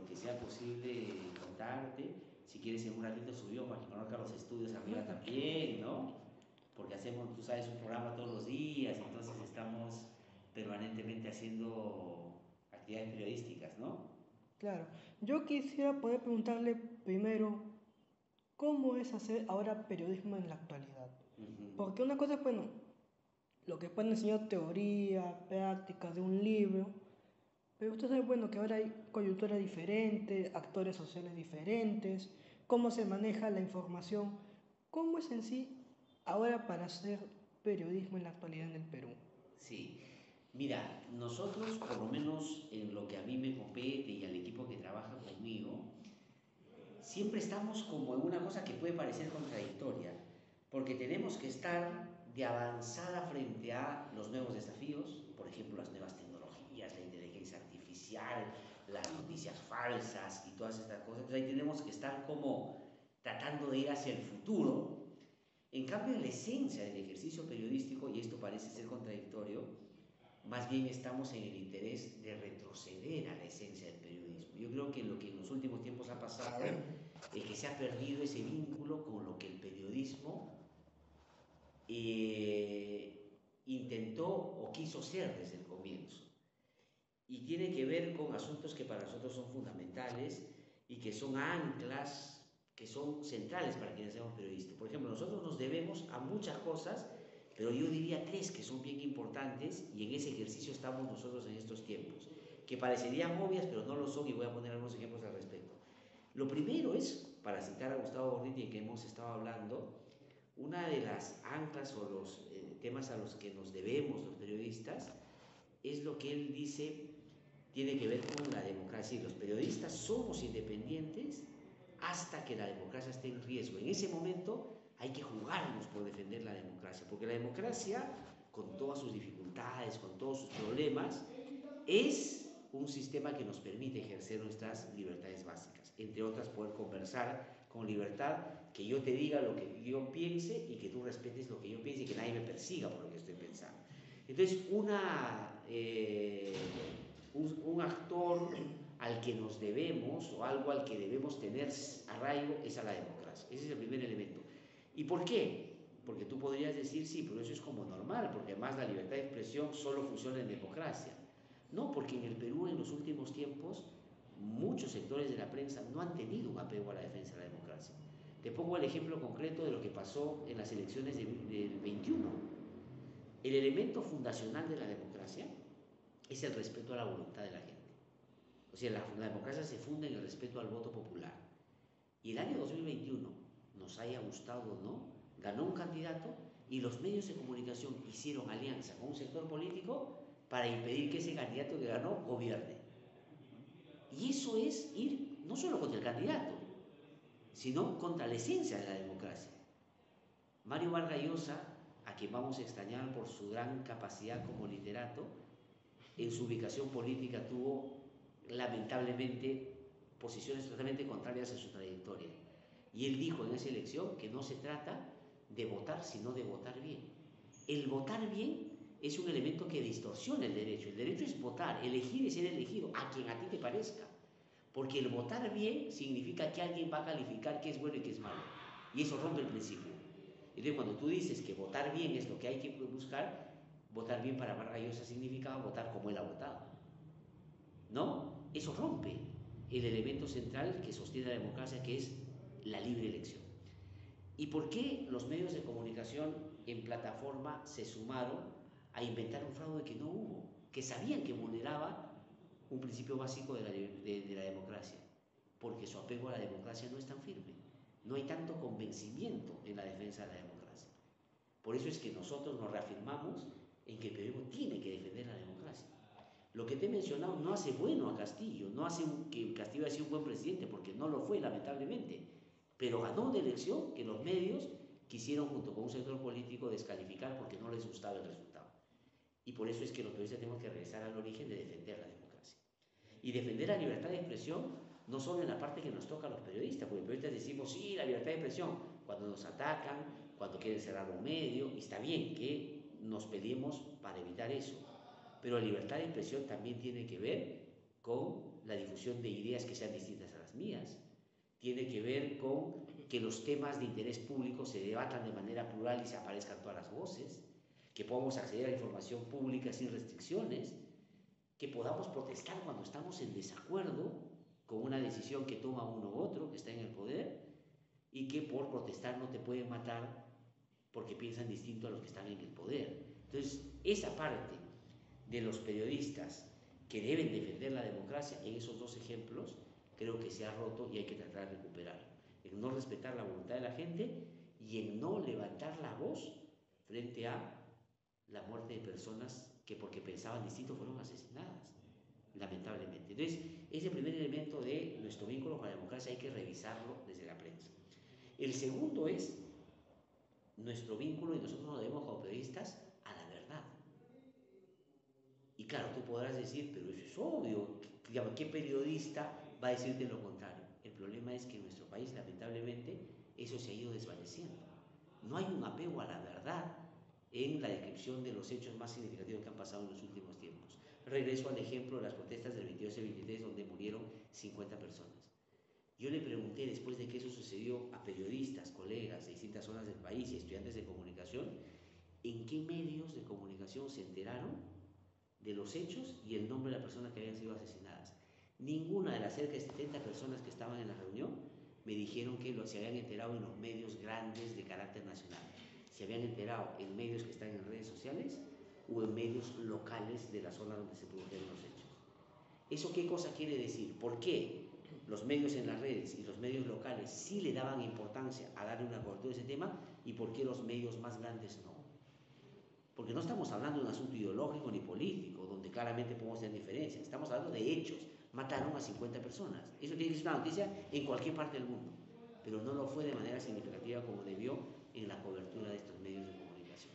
que sea posible contarte. Si quieres, en un ratito subió para que conozca los estudios arriba también, ¿no? Porque hacemos, tú sabes, un programa todos los días, entonces estamos permanentemente haciendo actividades periodísticas, ¿no? Claro, yo quisiera poder preguntarle primero, ¿cómo es hacer ahora periodismo en la actualidad? Ujú. Porque una cosa es, bueno, lo que pueden enseñar teoría, práctica de un libro, pero usted sabe, bueno, que ahora hay coyunturas diferentes, actores sociales diferentes, cómo se maneja la información, cómo es en sí ahora para hacer periodismo en la actualidad en el Perú. Sí, mira, nosotros, por lo menos en lo que a mí me compete y al equipo que trabaja conmigo, siempre estamos como en una cosa que puede parecer contradictoria, porque tenemos que estar de avanzada frente a los nuevos desafíos, por ejemplo, las nuevas tecnologías, la inteligencia artificial, las noticias falsas y todas estas cosas. Entonces ahí tenemos que estar como tratando de ir hacia el futuro. En cambio, la esencia del ejercicio periodístico, y esto parece ser contradictorio, más bien estamos en el interés de retroceder a la esencia del periodismo. Yo creo que lo que en los últimos tiempos ha pasado es que se ha perdido ese vínculo con lo que el periodismo intentó o quiso ser desde el comienzo. Y tiene que ver con asuntos que para nosotros son fundamentales y que son anclas que son centrales para quienes hacemos periodistas. Por ejemplo, nosotros nos debemos a muchas cosas, pero yo diría tres que son bien importantes y en ese ejercicio estamos nosotros en estos tiempos, que parecerían obvias, pero no lo son y voy a poner algunos ejemplos al respecto. Lo primero es, para citar a Gustavo Gordini, que hemos estado hablando, una de las anclas o los temas a los que nos debemos los periodistas es lo que él dice tiene que ver con la democracia. Y los periodistas somos independientes hasta que la democracia esté en riesgo. En ese momento hay que jugarnos por defender la democracia, porque la democracia, con todas sus dificultades, con todos sus problemas, es un sistema que nos permite ejercer nuestras libertades básicas, entre otras poder conversar con libertad, que yo te diga lo que yo piense y que tú respetes lo que yo piense y que nadie me persiga por lo que estoy pensando. Entonces, un actor al que nos debemos o algo al que debemos tener arraigo es a la democracia. Ese es el primer elemento. ¿Y por qué? Porque tú podrías decir, sí, pero eso es como normal, porque además la libertad de expresión solo funciona en democracia. No, porque en el Perú en los últimos tiempos muchos sectores de la prensa no han tenido un apego a la defensa de la democracia. Te pongo el ejemplo concreto de lo que pasó en las elecciones del 21. El elemento fundacional de la democracia es el respeto a la voluntad de la gente. O sea, la democracia se funda en el respeto al voto popular. Y el año 2021, nos haya gustado o no, ganó un candidato y los medios de comunicación hicieron alianza con un sector político para impedir que ese candidato que ganó gobierne. Y eso es ir no solo contra el candidato, sino contra la esencia de la democracia. Mario Vargas Llosa, a quien vamos a extrañar por su gran capacidad como literato, en su ubicación política tuvo lamentablemente posiciones totalmente contrarias a su trayectoria. Y él dijo en esa elección que no se trata de votar, sino de votar bien. El votar bien es un elemento que distorsiona el derecho. El derecho es votar, elegir y ser elegido, a quien a ti te parezca. Porque el votar bien significa que alguien va a calificar qué es bueno y qué es malo. Y eso rompe el principio. Entonces, cuando tú dices que votar bien es lo que hay que buscar, votar bien para Vargas Llosa significaba votar como él ha votado. ¿No? Eso rompe el elemento central que sostiene la democracia, que es la libre elección. ¿Y por qué los medios de comunicación en plataforma se sumaron a inventar un fraude que no hubo, que sabían que vulneraba un principio básico de la democracia? Porque su apego a la democracia no es tan firme, no hay tanto convencimiento en la defensa de la democracia. Por eso es que nosotros nos reafirmamos en que el periodismo tiene que defender la democracia. Lo que te he mencionado no hace bueno a Castillo, no hace que Castillo haya sido un buen presidente, porque no lo fue, lamentablemente, pero ganó una elección que los medios quisieron, junto con un sector político, descalificar porque no les gustaba el resultado. Y por eso es que los periodistas tenemos que regresar al origen de defender la democracia. Y defender la libertad de expresión no solo en la parte que nos toca a los periodistas, porque los periodistas decimos, sí, la libertad de expresión, cuando nos atacan, cuando quieren cerrar un medio, y está bien que nos peleemos para evitar eso, pero la libertad de expresión también tiene que ver con la difusión de ideas que sean distintas a las mías. Tiene que ver con que los temas de interés público se debatan de manera plural y se aparezcan todas las voces, que podamos acceder a la información pública sin restricciones, que podamos protestar cuando estamos en desacuerdo con una decisión que toma uno u otro que está en el poder, y que por protestar no te pueden matar porque piensan distinto a los que están en el poder. Entonces, esa parte de los periodistas que deben defender la democracia, en esos dos ejemplos, creo que se ha roto y hay que tratar de recuperarlo. En no respetar la voluntad de la gente y en no levantar la voz frente a la muerte de personas que porque pensaban distinto fueron asesinadas, lamentablemente. Entonces, ese primer elemento de nuestro vínculo con la democracia hay que revisarlo desde la prensa. El segundo es nuestro vínculo, y nosotros nos debemos como periodistas, a la verdad. Y claro, tú podrás decir, pero eso es obvio, ¿qué periodista va a decirte lo contrario? El problema es que en nuestro país, lamentablemente, eso se ha ido desvaneciendo. No hay un apego a la verdad en la descripción de los hechos más significativos que han pasado en los últimos tiempos. Regreso al ejemplo de las protestas del 22 y 23, donde murieron 50 personas. Yo le pregunté, después de que eso sucedió, a periodistas, colegas de distintas zonas del país y estudiantes de comunicación, ¿en qué medios de comunicación se enteraron de los hechos y el nombre de las personas que habían sido asesinadas? Ninguna de las cerca de 70 personas que estaban en la reunión me dijeron que se habían enterado en los medios grandes de carácter nacional. Se habían enterado en medios que están en redes sociales o en medios locales de la zona donde se produjeron los hechos. ¿Eso qué cosa quiere decir? ¿Por qué los medios en las redes y los medios locales sí le daban importancia a darle una cobertura a ese tema y por qué los medios más grandes no? Porque no estamos hablando de un asunto ideológico ni político, donde claramente podemos tener diferencias. Estamos hablando de hechos. Mataron a 50 personas. Eso tiene que ser una noticia en cualquier parte del mundo. Pero no lo fue de manera significativa como debió en la cobertura de estos medios de comunicación.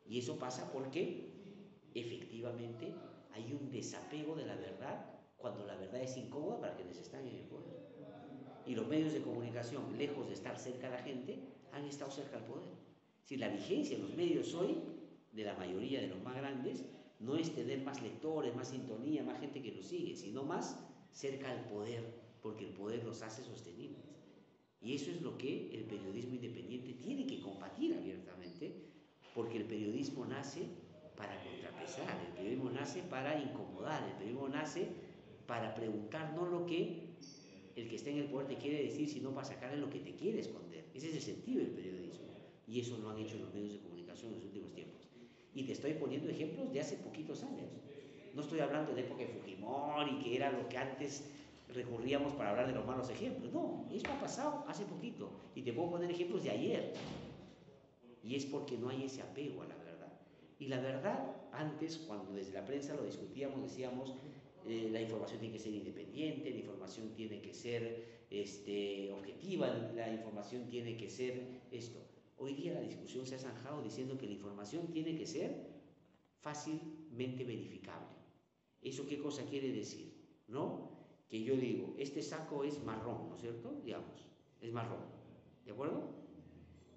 Y eso pasa porque efectivamente hay un desapego de la verdad cuando la verdad es incómoda para quienes están en el poder. Y los medios de comunicación, lejos de estar cerca de la gente, han estado cerca del poder. Si la vigencia de los medios hoy, de la mayoría de los más grandes, no es tener más lectores, más sintonía, más gente que los sigue, sino más cerca al poder, porque el poder los hace sostenibles. Y eso es lo que el periodismo independiente tiene que combatir abiertamente, porque el periodismo nace para contrapesar, el periodismo nace para incomodar, el periodismo nace para preguntar no lo que el que está en el poder te quiere decir, sino para sacarle lo que te quiere esconder. Ese es el sentido del periodismo. Y eso lo han hecho los medios de comunicación en los últimos tiempos. Y te estoy poniendo ejemplos de hace poquitos años. No estoy hablando de época de Fujimori, que era lo que antes recurríamos para hablar de los malos ejemplos. No, esto ha pasado hace poquito. Y te puedo poner ejemplos de ayer. Y es porque no hay ese apego a la verdad. Y la verdad, antes, cuando desde la prensa lo discutíamos, decíamos, la información tiene que ser independiente, la información tiene que ser objetiva, la información tiene que ser esto. Hoy día la discusión se ha zanjado diciendo que la información tiene que ser fácilmente verificable. ¿Eso qué cosa quiere decir? ¿No? Que yo digo, este saco es marrón, ¿no es cierto? Digamos, es marrón, ¿de acuerdo?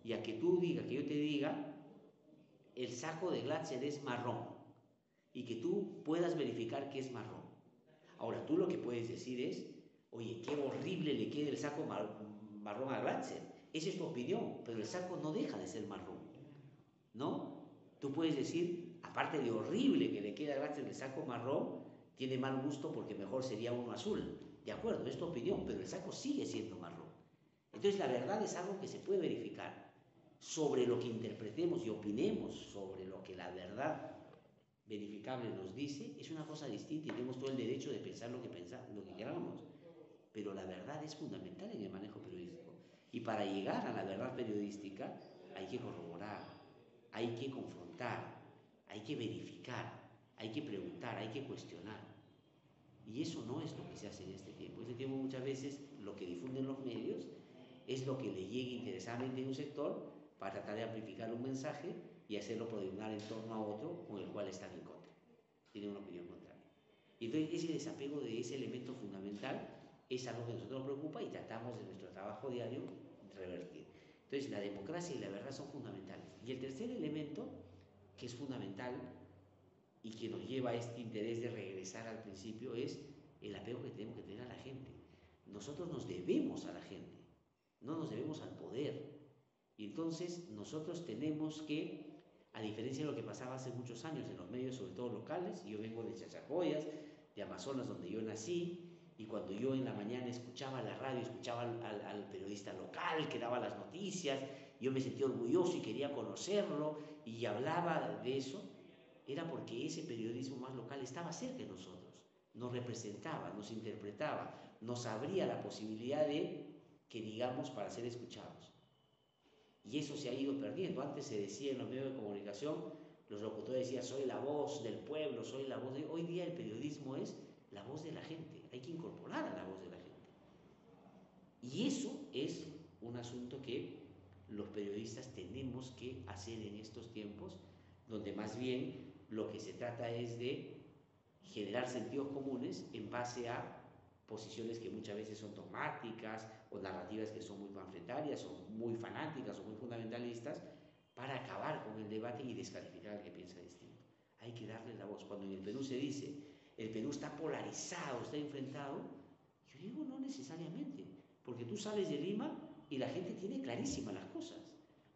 Y a que tú digas, que yo te diga, el saco de Glatzel es marrón, y que tú puedas verificar que es marrón. Ahora, tú lo que puedes decir es, oye, qué horrible le queda el saco marrón a Glatzel. Esa es tu opinión, pero el saco no deja de ser marrón, ¿no? Tú puedes decir, aparte de horrible que le queda a Glatzel el saco marrón, tiene mal gusto porque mejor sería uno azul. De acuerdo, es tu opinión, pero el saco sigue siendo marrón. Entonces, la verdad es algo que se puede verificar. Sobre lo que interpretemos y opinemos sobre lo que la verdad verificable nos dice, es una cosa distinta y tenemos todo el derecho de pensar lo que queramos. Pero la verdad es fundamental en el manejo periodístico. Y para llegar a la verdad periodística hay que corroborar, hay que confrontar, hay que verificar, hay que preguntar, hay que cuestionar. Y eso no es lo que se hace en este tiempo. En este tiempo muchas veces lo que difunden los medios es lo que le llegue interesadamente a un sector para tratar de amplificar un mensaje y hacerlo predominar en torno a otro con el cual están en contra, tienen una opinión contraria. Y entonces ese desapego de ese elemento fundamental es algo que a nosotros nos preocupa y tratamos de nuestro trabajo diario revertir. Entonces la democracia y la verdad son fundamentales. Y el tercer elemento que es fundamental y que nos lleva a este interés de regresar al principio es el apego que tenemos que tener a la gente. Nosotros nos debemos a la gente, no nos debemos al poder. Y entonces nosotros tenemos que, a diferencia de lo que pasaba hace muchos años en los medios, sobre todo locales, yo vengo de Chachapoyas, de Amazonas, donde yo nací, y cuando yo en la mañana escuchaba la radio, escuchaba al periodista local que daba las noticias, yo me sentía orgulloso y quería conocerlo, y hablaba de eso, era porque ese periodismo más local estaba cerca de nosotros, nos representaba, nos interpretaba, nos abría la posibilidad de que digamos para ser escuchados. Y eso se ha ido perdiendo. Antes se decía en los medios de comunicación, los locutores decían, soy la voz del pueblo, soy la voz de... Hoy día el periodismo es la voz de la gente, hay que incorporar a la voz de la gente. Y eso es un asunto que los periodistas tenemos que hacer en estos tiempos, donde más bien lo que se trata es de generar sentidos comunes en base a posiciones que muchas veces son dogmáticas o narrativas que son muy panfletarias o muy fanáticas o muy fundamentalistas para acabar con el debate y descalificar al que piensa distinto. Hay que darle la voz. Cuando en el Perú se dice, el Perú está polarizado, está enfrentado, yo digo no necesariamente, porque tú sales de Lima y la gente tiene clarísimas las cosas.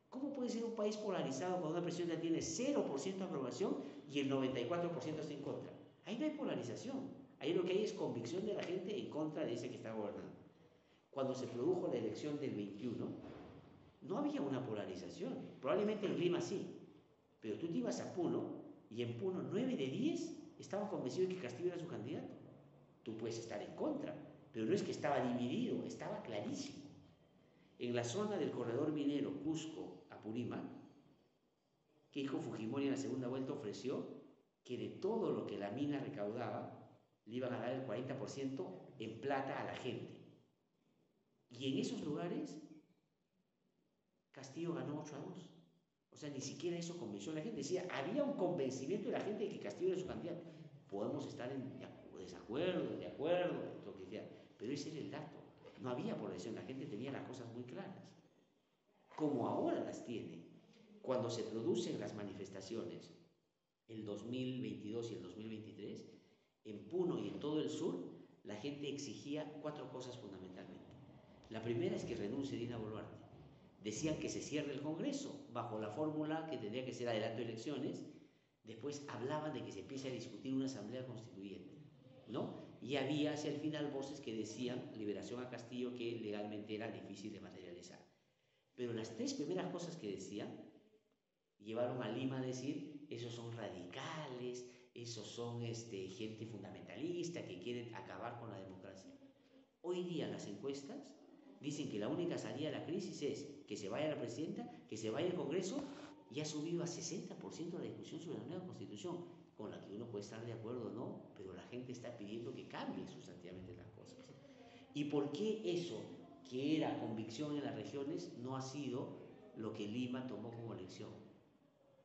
¿Cómo puede ser un país polarizado cuando una presidenta tiene 0% de aprobación y el 94% está en contra? Ahí no hay polarización. Ahí lo que hay es convicción de la gente en contra de ese que está gobernando. Cuando se produjo la elección del 21, no había una polarización. Probablemente en Lima sí, pero tú te ibas a Puno y en Puno 9 de 10 estaban convencidos de que Castillo era su candidato. Tú puedes estar en contra, pero no es que estaba dividido, estaba clarísimo. En la zona del corredor minero Cusco-Apurímac, Keiko Fujimori en la segunda vuelta ofreció que de todo lo que la mina recaudaba, le iban a dar el 40% en plata a la gente. Y en esos lugares, Castillo ganó 8-2. O sea, ni siquiera eso convenció a la gente. Decía, había un convencimiento de la gente de que Castillo era su candidato. Podemos estar en desacuerdo, de acuerdo, lo que sea, pero ese era el dato. No había polarización, la gente tenía las cosas muy claras. Como ahora las tiene. Cuando se producen las manifestaciones, el 2022 y el 2023, en Puno y en todo el sur, la gente exigía 4 cosas fundamentalmente. La primera es que renuncie Dina Boluarte. Decían que se cierre el Congreso bajo la fórmula que tendría que ser adelanto de elecciones. Después hablaban de que se empiece a discutir una asamblea constituyente, ¿no? Y había hacia el final voces que decían liberación a Castillo, que legalmente era difícil de materializar. Pero las 3 primeras cosas que decían llevaron a Lima a decir, esos son radicales, esos son gente fundamentalista que quieren acabar con la democracia. Hoy día las encuestas dicen que la única salida a la crisis es que se vaya la presidenta, que se vaya el Congreso, y ha subido a 60% la discusión sobre la nueva Constitución, con la que uno puede estar de acuerdo o no, pero la gente está pidiendo que cambien sustantivamente las cosas. ¿Y por qué eso, que era convicción en las regiones, no ha sido lo que Lima tomó como lección?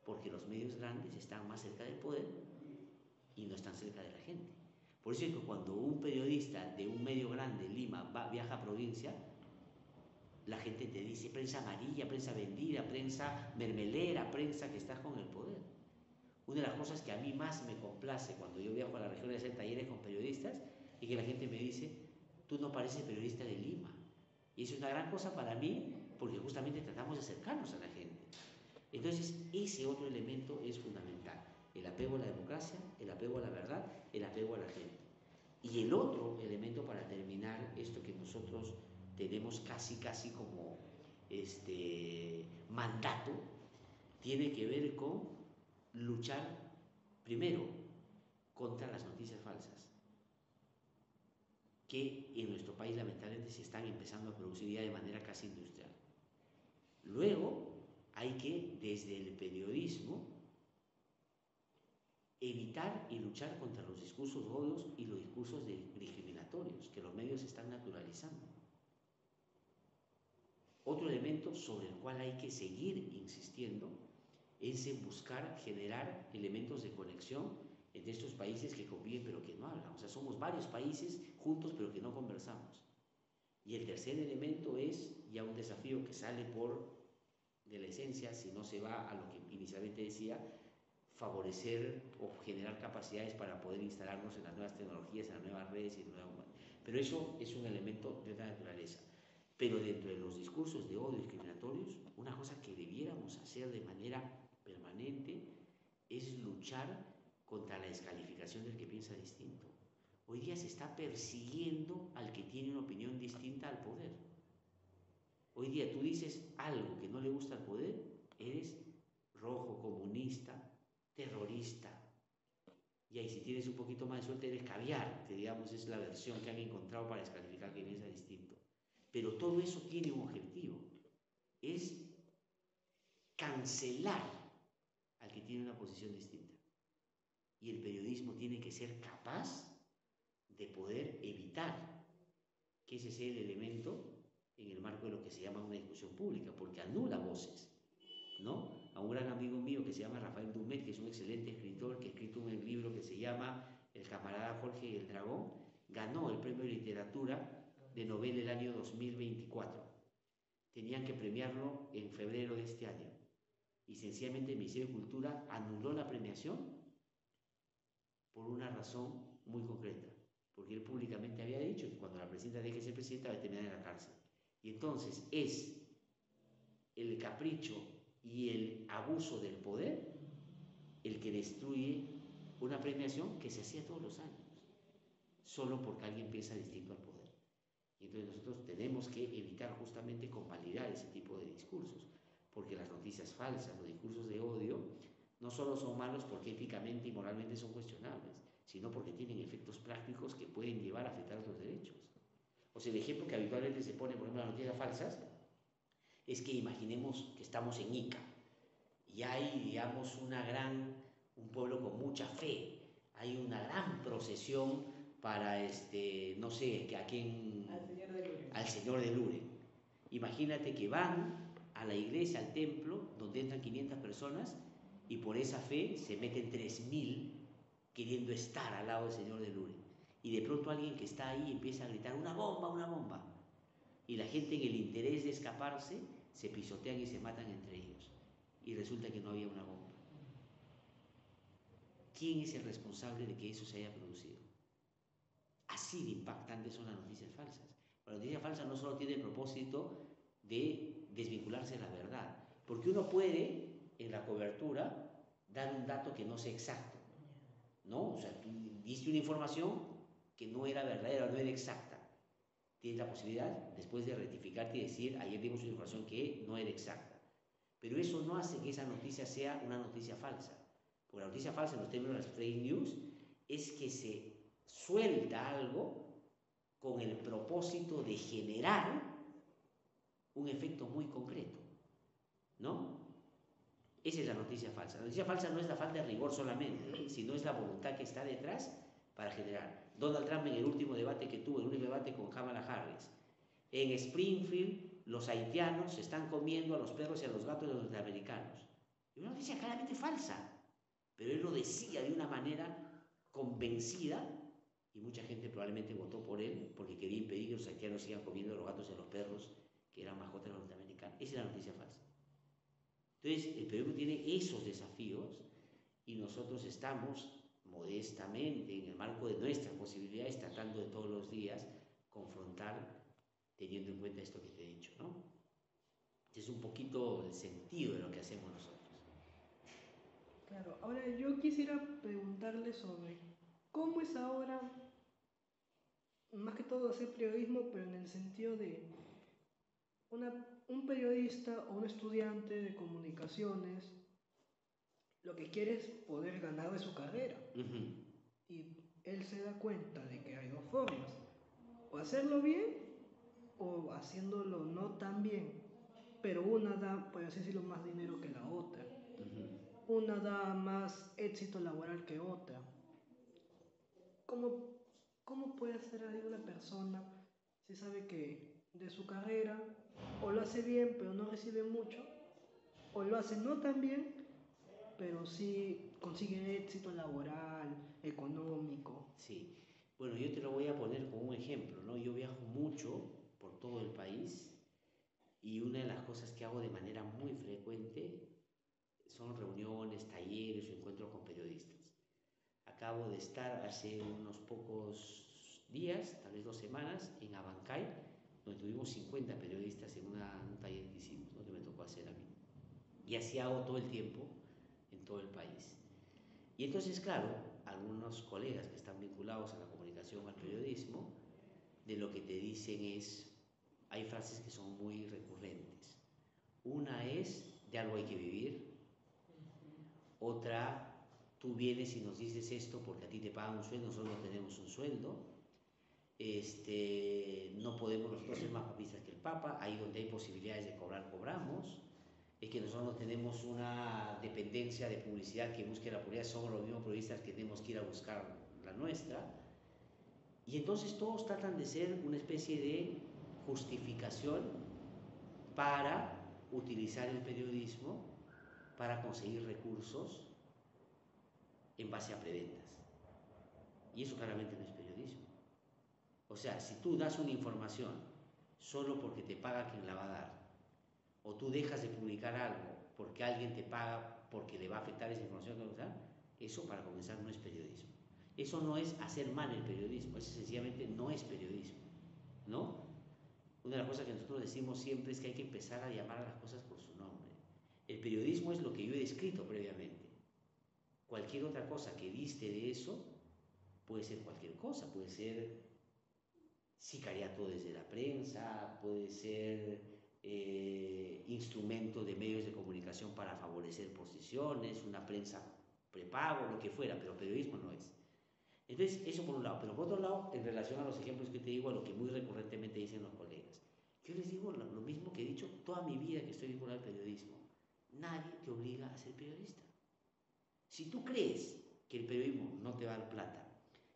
Porque los medios grandes están más cerca del poder y no están cerca de la gente. Por eso es que cuando un periodista de un medio grande, Lima, viaja a provincia, la gente te dice prensa amarilla, prensa vendida, prensa mermelera, prensa que está con el poder. Una de las cosas que a mí más me complace cuando yo viajo a la región de hacer talleres con periodistas es que la gente me dice, tú no pareces periodista de Lima. Y eso es una gran cosa para mí porque justamente tratamos de acercarnos a la gente. Entonces, ese otro elemento es fundamental. El apego a la democracia, el apego a la verdad, el apego a la gente. Y el otro elemento para terminar, esto que nosotros tenemos casi como mandato, tiene que ver con luchar primero contra las noticias falsas, que en nuestro país lamentablemente se están empezando a producir ya de manera casi industrial. Luego hay que, desde el periodismo, evitar y luchar contra los discursos de odios y los discursos discriminatorios que los medios están naturalizando. Otro elemento sobre el cual hay que seguir insistiendo es en buscar generar elementos de conexión entre estos países que conviven pero que no hablan. O sea, somos varios países juntos pero que no conversamos. Y el tercer elemento es ya un desafío que sale de la esencia, si no se va a lo que inicialmente decía, favorecer o generar capacidades para poder instalarnos en las nuevas tecnologías, en las nuevas redes y en las nuevas... Pero eso es un elemento de otra naturaleza. Pero dentro de los discursos de odio discriminatorios, una cosa que debiéramos hacer de manera permanente es luchar contra la descalificación del que piensa distinto. Hoy día se está persiguiendo al que tiene una opinión distinta al poder. Hoy día tú dices algo que no le gusta al poder, eres rojo, comunista, terrorista. Y ahí si tienes un poquito más de suerte eres caviar, que digamos es la versión que han encontrado para descalificar que piensa distinto. Pero todo eso tiene un objetivo, es cancelar al que tiene una posición distinta. Y el periodismo tiene que ser capaz de poder evitar que ese sea el elemento en el marco de lo que se llama una discusión pública, porque anula voces, ¿no? A un gran amigo mío que se llama Rafael Dumet, que es un excelente escritor, que ha escrito un libro que se llama El camarada Jorge y el dragón, ganó el premio de literatura de novela el año 2024. Tenían que premiarlo en febrero de este año. Y sencillamente el Ministerio de Cultura anuló la premiación por una razón muy concreta. Porque él públicamente había dicho que cuando la presidenta deje de ser presidenta va a terminar en la cárcel. Y entonces es el capricho y el abuso del poder el que destruye una premiación que se hacía todos los años, solo porque alguien piensa distinto al poder. Y entonces nosotros tenemos que evitar justamente convalidar ese tipo de discursos, porque las noticias falsas, los discursos de odio, no solo son malos porque éticamente y moralmente son cuestionables, sino porque tienen efectos prácticos que pueden llevar a afectar los derechos. O sea, el ejemplo que habitualmente se pone, por ejemplo, en las noticias falsas, es que imaginemos que estamos en Ica y hay, digamos, un pueblo con mucha fe, hay una gran procesión para, no sé, que aquí al Señor de Luren. Imagínate que van a la iglesia, al templo, donde entran 500 personas y por esa fe se meten 3000 queriendo estar al lado del Señor de Luren. Y de pronto alguien que está ahí empieza a gritar, ¡una bomba, una bomba! Y la gente en el interés de escaparse se pisotean y se matan entre ellos. Y resulta que no había una bomba. ¿Quién es el responsable de que eso se haya producido? Así de impactantes son las noticias falsas. La noticia falsa no solo tiene el propósito de desvincularse de la verdad, porque uno puede, en la cobertura, dar un dato que no sea exacto, ¿no? O sea, tú diste una información que no era verdadera, no era exacta. Tienes la posibilidad, después de rectificarte y decir, ayer dimos una información que no era exacta. Pero eso no hace que esa noticia sea una noticia falsa. Porque la noticia falsa, en los términos de las fake news, es que se suelta algo con el propósito de generar un efecto muy concreto, ¿no? Esa es la noticia falsa. La noticia falsa no es la falta de rigor solamente, sino es la voluntad que está detrás para generar. Donald Trump en el último debate que tuvo, el último debate con Kamala Harris, en Springfield los haitianos se están comiendo a los perros y a los gatos de los norteamericanos. Es una noticia claramente falsa, pero él lo decía de una manera convencida y mucha gente probablemente votó por él porque quería impedir que los haitianos sigan comiendo a los gatos y a los perros que eran mascotas de los norteamericanos. Esa es la noticia falsa. Entonces, el periodismo tiene esos desafíos y nosotros estamos modestamente, en el marco de nuestras posibilidades, tratando de todos los días confrontar, teniendo en cuenta esto que te he dicho, ¿no? Es un poquito el sentido de lo que hacemos nosotros. Claro, ahora yo quisiera preguntarle sobre cómo es ahora, más que todo hacer periodismo, pero en el sentido de un periodista o un estudiante de comunicaciones, lo que quiere es poder ganar de su carrera. Y él se da cuenta de que hay dos formas, o hacerlo bien o haciéndolo no tan bien, pero una da, por así decirlo, más dinero que la otra. Una da más éxito laboral que otra. ¿Cómo puede hacer ahí una persona si sabe que de su carrera o lo hace bien pero no recibe mucho, o lo hace no tan bien pero sí consigue éxito laboral, económico? Sí, bueno, yo te lo voy a poner como un ejemplo, ¿no? Yo viajo mucho por todo el país y una de las cosas que hago de manera muy frecuente son reuniones, talleres o encuentros con periodistas. Acabo de estar hace unos pocos días, tal vez 2 semanas, en Abancay, donde tuvimos 50 periodistas en un taller que hicimos, ¿no? Que me tocó hacer a mí. Y así hago todo el tiempo en todo el país. Y entonces, claro, algunos colegas que están vinculados a la comunicación, al periodismo, de lo que te dicen es, hay frases que son muy recurrentes. Una es, de algo hay que vivir. Otra, tú vienes y nos dices esto porque a ti te pagan un sueldo, nosotros no tenemos un sueldo. No podemos nosotros ser más papistas que el Papa, ahí donde hay posibilidades de cobrar, cobramos. Es que nosotros no tenemos una dependencia de publicidad que busque la publicidad, somos los mismos periodistas que tenemos que ir a buscar la nuestra. Y entonces todos tratan de ser una especie de justificación para utilizar el periodismo para conseguir recursos en base a preventas. Y eso claramente no es periodismo. O sea, si tú das una información solo porque te paga quien la va a dar, o tú dejas de publicar algo porque alguien te paga porque le va a afectar esa información, eso para comenzar no es periodismo. Eso no es hacer mal el periodismo, eso sencillamente no es periodismo, ¿no? Una de las cosas que nosotros decimos siempre es que hay que empezar a llamar a las cosas por su nombre. El periodismo es lo que yo he descrito previamente. Cualquier otra cosa que diste de eso puede ser cualquier cosa, puede ser sicariato desde la prensa, puede ser instrumento de medios de comunicación para favorecer posiciones, una prensa prepago, lo que fuera, pero periodismo no es. Entonces, eso por un lado. Pero por otro lado, en relación a los ejemplos que te digo, a lo que muy recurrentemente dicen los colegas, yo les digo lo mismo que he dicho toda mi vida que estoy vinculado al periodismo. Nadie te obliga a ser periodista. Si tú crees que el periodismo no te va a dar plata,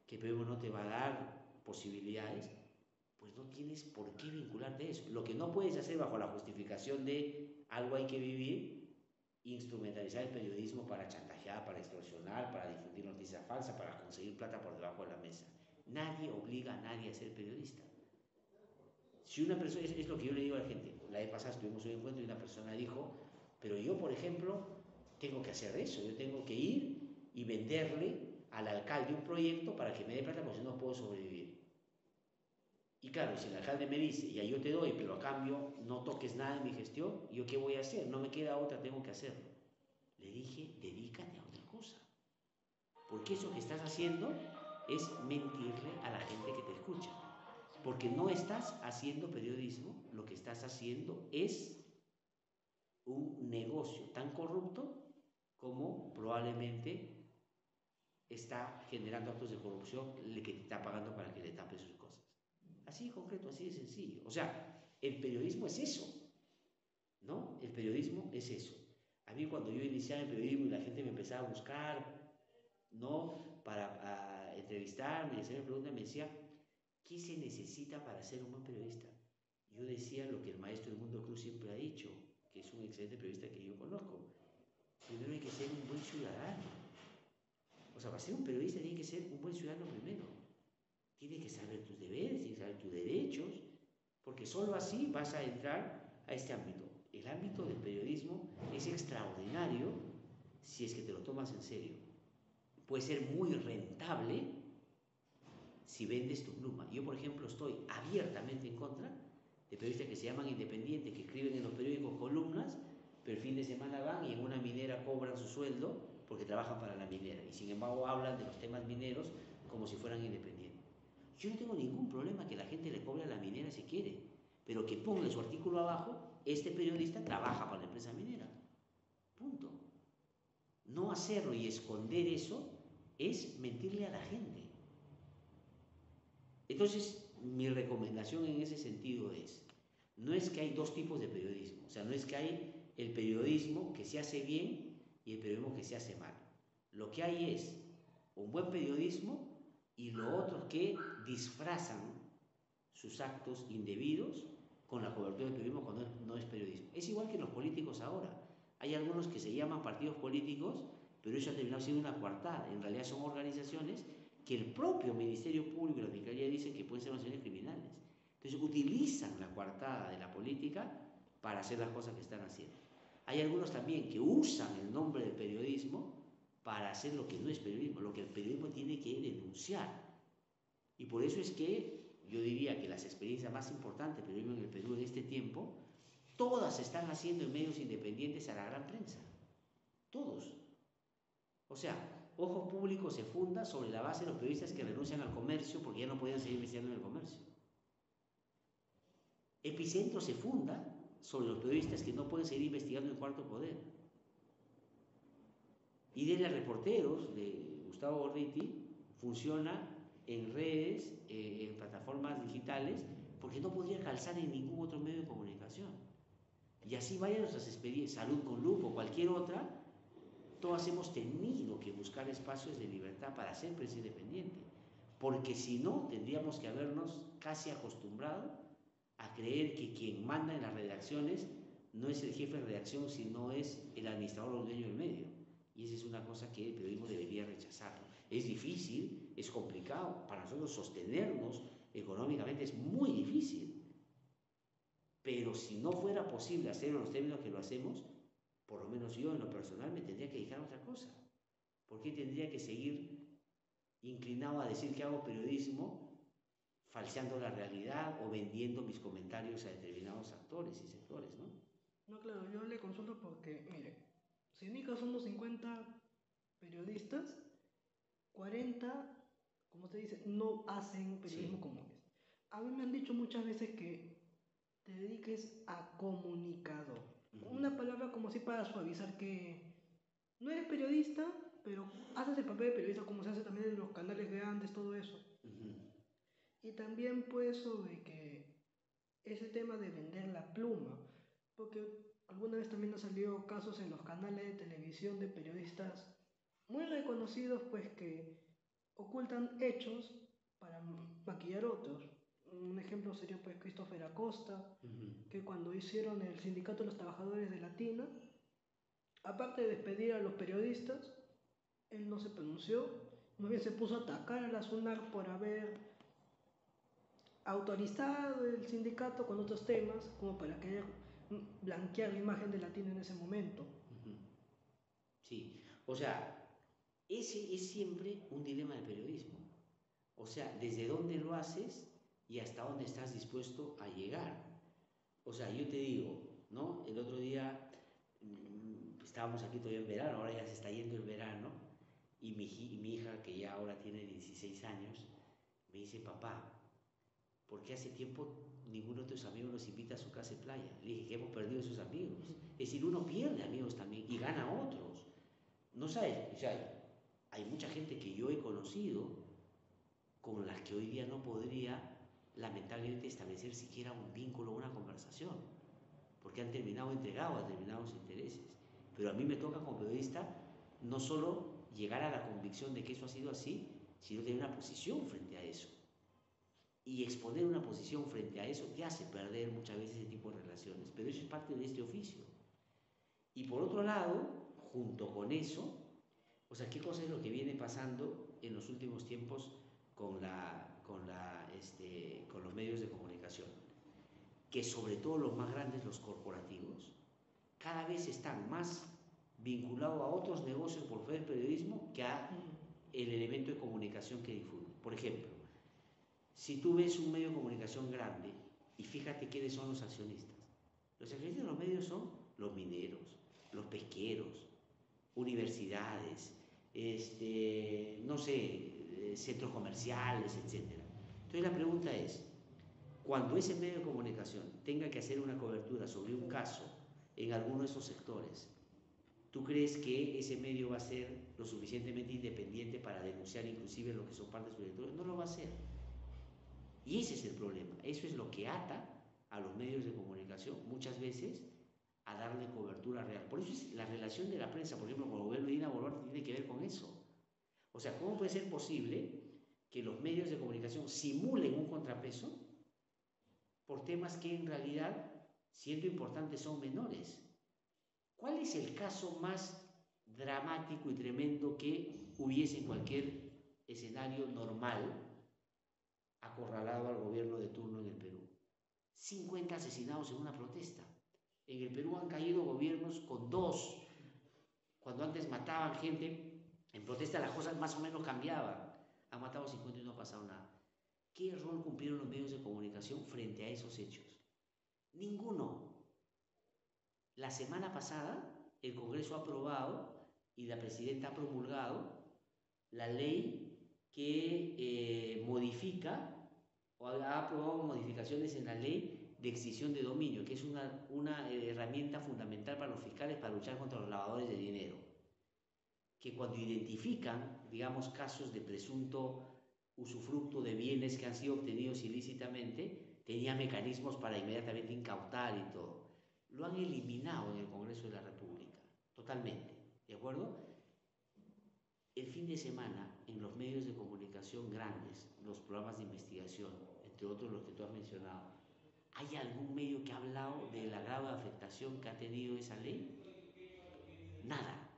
que el periodismo no te va a dar posibilidades, pues no tienes por qué vincularte a eso. Lo que no puedes hacer bajo la justificación de algo hay que vivir, instrumentalizar el periodismo para chantajear, para extorsionar, para difundir noticias falsas, para conseguir plata por debajo de la mesa. Nadie obliga a nadie a ser periodista. Si una persona, es lo que yo le digo a la gente, la vez pasada tuvimos un encuentro y una persona dijo, pero yo, por ejemplo, tengo que hacer eso, yo tengo que ir y venderle al alcalde un proyecto para que me dé plata porque si no puedo sobrevivir. Y claro, si el alcalde me dice, ya yo te doy, pero a cambio no toques nada en mi gestión, ¿yo qué voy a hacer? No me queda otra, tengo que hacerlo. Le dije, dedícate a otra cosa. Porque eso que estás haciendo es mentirle a la gente que te escucha. Porque no estás haciendo periodismo, lo que estás haciendo es un negocio tan corrupto como probablemente está generando actos de corrupción que te está pagando para que le tape sus cosas. Así de concreto, así de sencillo. O sea, el periodismo es eso, ¿no? El periodismo es eso. A mí cuando yo iniciaba el periodismo y la gente me empezaba a buscar, ¿no? Para entrevistarme y hacerme preguntas, me decía, ¿qué se necesita para ser un buen periodista? Yo decía lo que el maestro Edmundo Cruz siempre ha dicho, que es un excelente periodista que yo conozco. Primero hay que ser un buen ciudadano. O sea, para ser un periodista tiene que ser un buen ciudadano primero. Tiene que saber tus deberes, tiene que saber tus derechos, porque solo así vas a entrar a este ámbito. El ámbito del periodismo es extraordinario si es que te lo tomas en serio. Puede ser muy rentable si vendes tu pluma. Yo, por ejemplo, estoy abiertamente en contra de periodistas que se llaman independientes, que escriben en los periódicos columnas, pero el fin de semana van y en una minera cobran su sueldo porque trabajan para la minera y sin embargo hablan de los temas mineros como si fueran independientes. Yo no tengo ningún problema que la gente le cobre a la minera si quiere, pero que ponga en su artículo abajo, este periodista trabaja para la empresa minera. Punto. No hacerlo y esconder eso es mentirle a la gente. Entonces, mi recomendación en ese sentido es, no es que hay dos tipos de periodismo, o sea, no es que hay el periodismo que se hace bien y el periodismo que se hace mal. Lo que hay es un buen periodismo y lo otro que disfrazan sus actos indebidos con la cobertura del periodismo cuando no es periodismo. Es igual que los políticos ahora. Hay algunos que se llaman partidos políticos, pero eso ha terminado siendo una coartada. En realidad son organizaciones que el propio Ministerio Público y la Fiscalía dicen que pueden ser organizaciones criminales. Entonces utilizan la coartada de la política para hacer las cosas que están haciendo. Hay algunos también que usan el nombre del periodismo para hacer lo que no es periodismo, lo que el periodismo tiene que denunciar. Y por eso es que yo diría que las experiencias más importantes del periodismo en el Perú en este tiempo, todas se están haciendo en medios independientes a la gran prensa. Todos. O sea, Ojo Público se funda sobre la base de los periodistas que renuncian al comercio porque ya no podían seguir investigando en el comercio. Epicentro se funda sobre los periodistas que no pueden seguir investigando en Cuarto Poder. Y de los reporteros de Gustavo Gorriti funciona en redes, en plataformas digitales, porque no podría calzar en ningún otro medio de comunicación. Y así vayan nuestras experiencias, Salud con Lupo o cualquier otra, todas hemos tenido que buscar espacios de libertad para hacer prensa independiente, porque si no, tendríamos que habernos casi acostumbrado a creer que quien manda en las redacciones no es el jefe de redacción, sino es el administrador o el dueño del medio. Y esa es una cosa que el periodismo debería rechazar. Es difícil, es complicado, para nosotros sostenernos económicamente es muy difícil. Pero si no fuera posible hacerlo en los términos que lo hacemos, por lo menos yo en lo personal me tendría que dedicar a otra cosa. ¿Por qué tendría que seguir inclinado a decir que hago periodismo falseando la realidad o vendiendo mis comentarios a determinados actores y sectores, ¿no? No, claro, yo le consulto porque, mire, si en mi caso somos 50 periodistas, 40, como usted dice, no hacen periodismo Sí. como es. A mí me han dicho muchas veces que te dediques a comunicador. Una palabra como así para suavizar que no eres periodista, pero haces el papel de periodista como se hace también en los canales grandes, todo eso. Y también pues sobre que ese tema de vender la pluma, porque alguna vez también han salido casos en los canales de televisión de periodistas muy reconocidos pues que ocultan hechos para maquillar otros. Un ejemplo sería pues Christopher Acosta, que cuando hicieron el sindicato de los trabajadores de Latina, aparte de despedir a los periodistas, él no se pronunció, más bien se puso a atacar a la SUNAR por haber autorizado el sindicato con otros temas, como para querer blanquear la imagen de Latina en ese momento. Sí, o sea, ese es siempre un dilema del periodismo. O sea, desde dónde lo haces y hasta dónde estás dispuesto a llegar. O sea, yo te digo, ¿no? El otro día estábamos aquí todavía en verano, ahora ya se está yendo el verano, y mi hija, que ya ahora tiene 16 años, me dice, papá, ¿por qué hace tiempo ninguno de tus amigos nos invita a su casa de playa? Le dije que hemos perdido esos amigos. Es decir, uno pierde amigos también y gana otros. No sabes, o sea, hay mucha gente que yo he conocido con las que hoy día no podría lamentablemente establecer siquiera un vínculo o una conversación, porque han terminado entregados a determinados intereses. Pero a mí me toca como periodista no solo llegar a la convicción de que eso ha sido así, sino tener una posición frente a eso. Y exponer una posición frente a eso te hace perder muchas veces ese tipo de relaciones, pero eso es parte de este oficio. Y por otro lado, junto con eso, o sea, ¿qué cosa es lo que viene pasando en los últimos tiempos con los medios de comunicación? Que sobre todo los más grandes, los corporativos, cada vez están más vinculados a otros negocios por fuera del periodismo que a el elemento de comunicación que difunden. Por ejemplo, si tú ves un medio de comunicación grande y fíjate quiénes son los accionistas de los medios son los mineros, los pesqueros, universidades, no sé, centros comerciales, etc. Entonces la pregunta es, cuando ese medio de comunicación tenga que hacer una cobertura sobre un caso en alguno de esos sectores, ¿tú crees que ese medio va a ser lo suficientemente independiente para denunciar inclusive lo que son partes de su directorio? No lo va a hacer. Y ese es el problema. Eso es lo que ata a los medios de comunicación muchas veces a darle cobertura real. Por eso es la relación de la prensa, por ejemplo, con el gobierno de Dina Boluarte tiene que ver con eso. O sea, ¿cómo puede ser posible que los medios de comunicación simulen un contrapeso por temas que en realidad, siendo importantes, son menores? ¿Cuál es el caso más dramático y tremendo que hubiese en cualquier escenario normal acorralado al gobierno de turno en el Perú? 50 asesinados en una protesta. En el Perú han caído gobiernos con 2. Cuando antes mataban gente, en protesta las cosas más o menos cambiaban. Han matado 50 y no ha pasado nada. ¿Qué rol cumplieron los medios de comunicación frente a esos hechos? Ninguno. La semana pasada el Congreso ha aprobado y la Presidenta ha promulgado la ley que modifica o ha aprobado modificaciones en la ley de extinción de dominio, que es una herramienta fundamental para los fiscales para luchar contra los lavadores de dinero, que cuando identifican, digamos, casos de presunto usufructo de bienes que han sido obtenidos ilícitamente, tenía mecanismos para inmediatamente incautar y todo. Lo han eliminado en el Congreso de la República, totalmente, ¿de acuerdo? El fin de semana, en los medios de comunicación grandes, los programas de investigación, entre otros los que tú has mencionado, ¿hay algún medio que ha hablado de la grave afectación que ha tenido esa ley? Nada.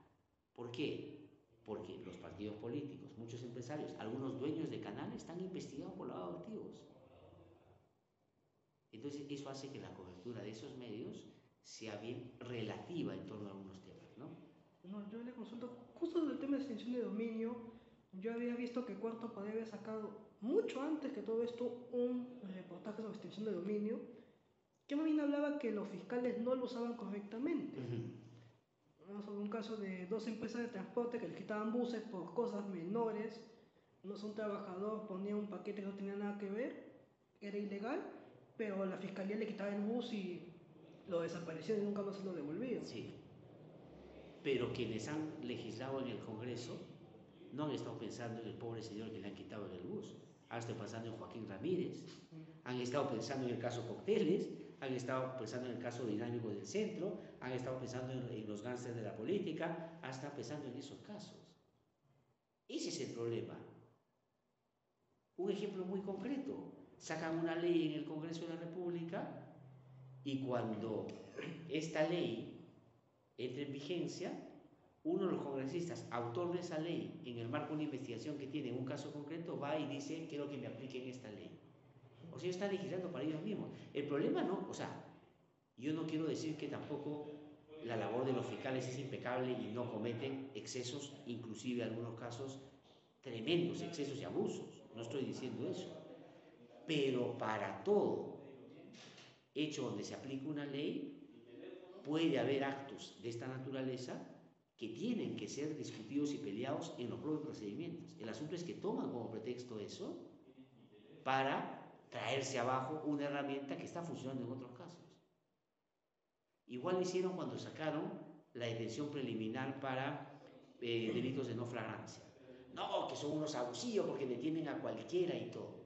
¿Por qué? Porque los partidos políticos, muchos empresarios, algunos dueños de canales están investigados por lavado de activos. Entonces eso hace que la cobertura de esos medios sea bien relativa en torno a algunos temas, ¿no? No, yo le consulto justo del tema de extinción de dominio. Yo había visto que Cuarto Poder había sacado mucho antes que todo esto un reportaje sobre extinción de dominio que más bien hablaba que los fiscales no lo usaban correctamente. Sobre un caso de 2 empresas de transporte que les quitaban buses por cosas menores. No sé, un trabajador ponía un paquete que no tenía nada que ver, era ilegal, pero la fiscalía le quitaba el bus y lo desapareció y nunca más se lo devolvía. Sí, pero quienes han legislado en el Congreso no han estado pensando en el pobre señor que le han quitado en el bus. Han estado pensando en Joaquín Ramírez, han estado pensando en el caso Cocteles, han estado pensando en el caso dinámico del centro, han estado pensando en los gángsters de la política, han estado pensando en esos casos. Ese es el problema. Un ejemplo muy concreto. Sacan una ley en el Congreso de la República y cuando esta ley entre en vigencia, uno de los congresistas, autor de esa ley, en el marco de una investigación que tiene en un caso concreto, va y dice, quiero que me apliquen esta ley. O sea, está legislando para ellos mismos. El problema no, o sea, yo no quiero decir que tampoco la labor de los fiscales es impecable y no cometen excesos, inclusive en algunos casos tremendos excesos y abusos. No estoy diciendo eso. Pero para todo hecho donde se aplica una ley, puede haber actos de esta naturaleza que tienen que ser discutidos y peleados en los propios procedimientos. El asunto es que toman como pretexto eso para traerse abajo una herramienta que está funcionando en otros casos. Igual lo hicieron cuando sacaron la detención preliminar para delitos de no flagrancia. No, que son unos abusivos porque detienen a cualquiera y todo.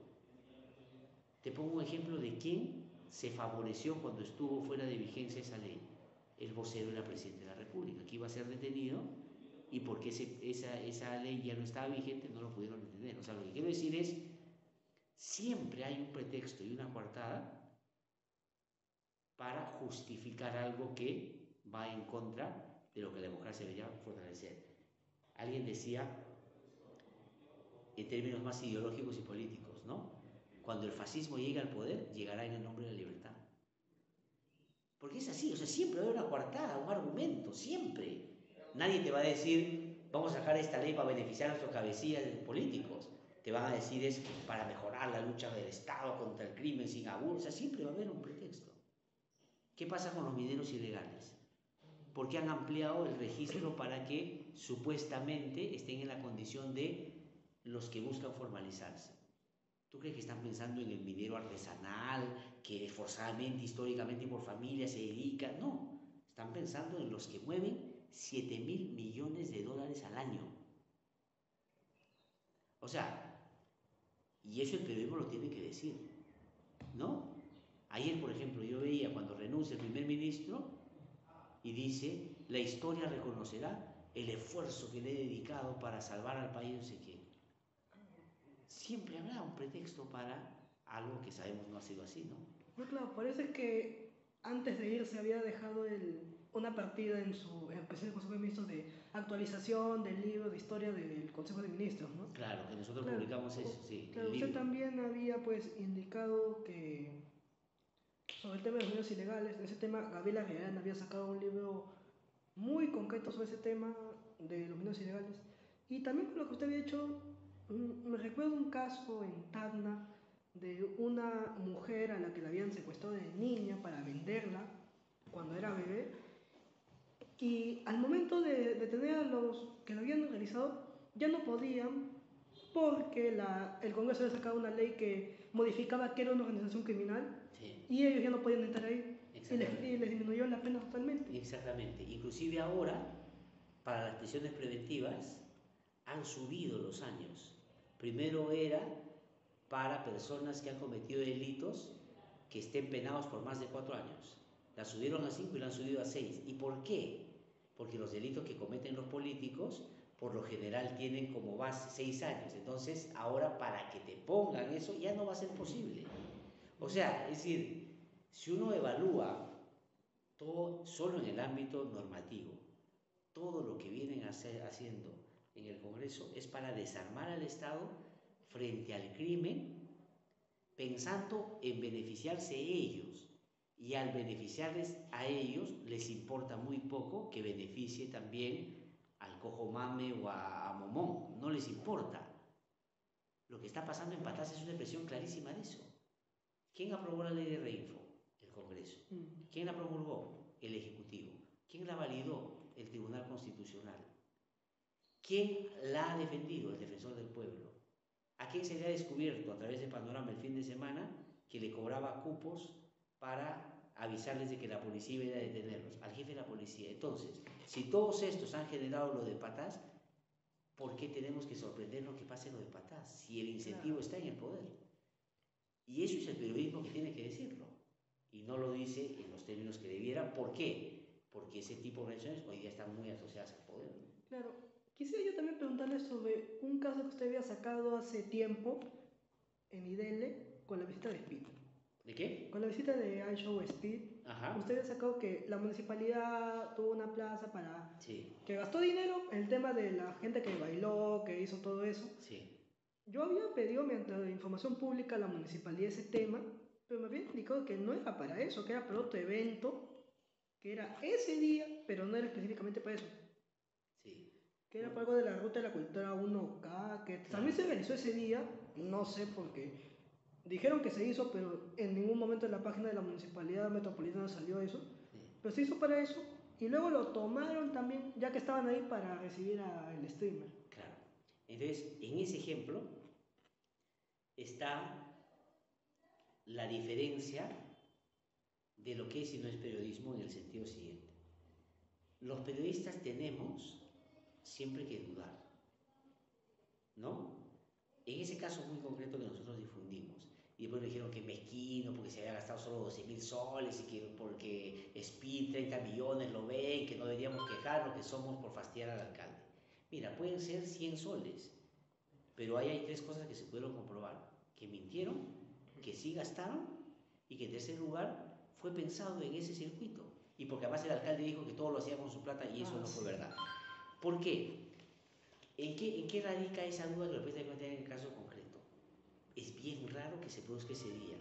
Te pongo un ejemplo de quién se favoreció cuando estuvo fuera de vigencia esa ley. El vocero era presidente de la República, que iba a ser detenido y porque esa ley ya no estaba vigente no lo pudieron detener. O sea, lo que quiero decir es, siempre hay un pretexto y una coartada para justificar algo que va en contra de lo que la democracia debería fortalecer. Alguien decía, en términos más ideológicos y políticos, ¿no? Cuando el fascismo llegue al poder, llegará en el nombre de la libertad. Porque es así, o sea, siempre va a haber una coartada, un argumento, siempre. Nadie te va a decir, vamos a sacar esta ley para beneficiar a nuestros cabecillas políticos. Te van a decir es para mejorar la lucha del Estado contra el crimen sin abuso. O sea, siempre va a haber un pretexto. ¿Qué pasa con los mineros ilegales? ¿Por qué han ampliado el registro para que supuestamente estén en la condición de los que buscan formalizarse? ¿Tú crees que están pensando en el minero artesanal, que forzadamente, históricamente y por familia se dedica? No, están pensando en los que mueven 7.000 millones de dólares al año. O sea, y eso el periodismo lo tiene que decir, ¿no? Ayer, por ejemplo, yo veía cuando renuncia el primer ministro y dice, la historia reconocerá el esfuerzo que le he dedicado para salvar al país, no sé qué. Siempre habrá un pretexto para algo que sabemos no ha sido así, ¿no? No, claro, parece que antes de irse había dejado una partida en el presidente del Consejo de Ministros de actualización del libro de historia del Consejo de Ministros, ¿no? Claro, que nosotros Claro, publicamos eso, sí, claro, el usted libro. también había pues indicado que sobre el tema tema de los medios ilegales, en ese tema Gabriela Real había sacado un libro muy concreto sobre ese tema de los medios ilegales. Y también con lo que usted había dicho, me recuerdo un caso en Tacna de una mujer a la que la habían secuestrado de niña para venderla cuando era bebé. Y al momento de detener a los que lo habían realizado, ya no podían porque el Congreso había sacado una ley que modificaba que era una organización criminal. Sí. Y ellos ya no podían entrar ahí y les disminuyó la pena totalmente. Exactamente. Inclusive ahora, para las prisiones preventivas, han subido los años. Primero era para personas que han cometido delitos que estén penados por más de 4 años. La subieron a 5 y la han subido a 6. ¿Y por qué? Porque los delitos que cometen los políticos por lo general tienen como base 6 años. Entonces, ahora para que te pongan eso ya no va a ser posible. O sea, es decir, si uno evalúa todo solo en el ámbito normativo, todo lo que vienen haciendo en el Congreso es para desarmar al Estado frente al crimen, pensando en beneficiarse ellos. Y al beneficiarles a ellos, les importa muy poco que beneficie también al cojo mame o a Momón. No les importa. Lo que está pasando en Patas es una expresión clarísima de eso. ¿Quién aprobó la ley de Reinfo? El Congreso. ¿Quién la promulgó? El Ejecutivo. ¿Quién la validó? El Tribunal Constitucional. ¿Quién la ha defendido? El Defensor del Pueblo. ¿A quién se le ha descubierto a través de Panorama el fin de semana que le cobraba cupos para avisarles de que la policía iba a detenerlos? Al jefe de la policía. Entonces, si todos estos han generado lo de Patas, ¿por qué tenemos que sorprendernos que pase lo de Patas? Si el incentivo está en el poder. Y eso es el periodismo que tiene que decirlo. Y no lo dice en los términos que debiera. ¿Por qué? Porque ese tipo de organizaciones hoy día están muy asociadas al poder. Claro. Quisiera yo también preguntarle sobre un caso que usted había sacado hace tiempo en IDL con la visita de Speed. ¿De qué? Con la visita de iShow Speed. Ajá. Usted había sacado que la municipalidad tuvo una plaza para... Sí. que gastó dinero en el tema de la gente que bailó, que hizo todo eso. Sí. Yo había pedido mediante información pública a la municipalidad ese tema, pero me habían indicado que no era para eso, que era para otro evento, que era ese día, pero no era específicamente para eso. Sí. Que era para algo de la Ruta de la Cultura 1K, que también se realizó ese día, no sé por qué. Dijeron que se hizo, pero en ningún momento en la página de la Municipalidad Metropolitana salió eso. Sí. Pero se hizo para eso, y luego lo tomaron también, ya que estaban ahí para recibir al streamer. Claro. Entonces, en ese ejemplo está la diferencia de lo que es y no es periodismo en el sentido siguiente. Los periodistas tenemos siempre que dudar, ¿no? En ese caso muy concreto que nosotros difundimos, y después nos dijeron que mezquino porque se había gastado solo 12.000 soles y que porque Speed 30 millones lo ven, que no deberíamos quejarnos, que somos por fastidiar al alcalde. Mira, pueden ser 100 soles, pero ahí hay 3 cosas que se pudieron comprobar: que mintieron, que sí gastaron y que en tercer lugar fue pensado en ese circuito. Y porque además el alcalde dijo que todo lo hacía con su plata y eso no fue verdad. ¿Por qué? ¿En qué radica esa duda que lo puede tener en el caso concreto? Es bien raro que se produzca ese día.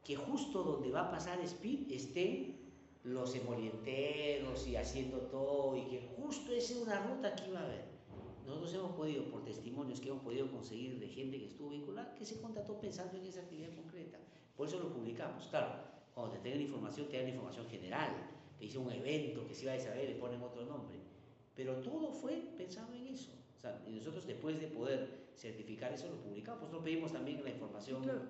Que justo donde va a pasar Speed estén los emolienteros y haciendo todo, y que justo esa es una ruta que iba a haber. Nosotros hemos podido, por testimonios que hemos podido conseguir de gente que estuvo vinculada, que se contrató pensando en esa actividad concreta. Por eso lo publicamos. Claro, cuando te dan información, te dan información general. Te dicen un evento que se iba a saber, le ponen otro nombre. Pero todo fue pensado en eso. O sea, y nosotros después de poder certificar eso lo publicamos. Nosotros pedimos también la información. Claro,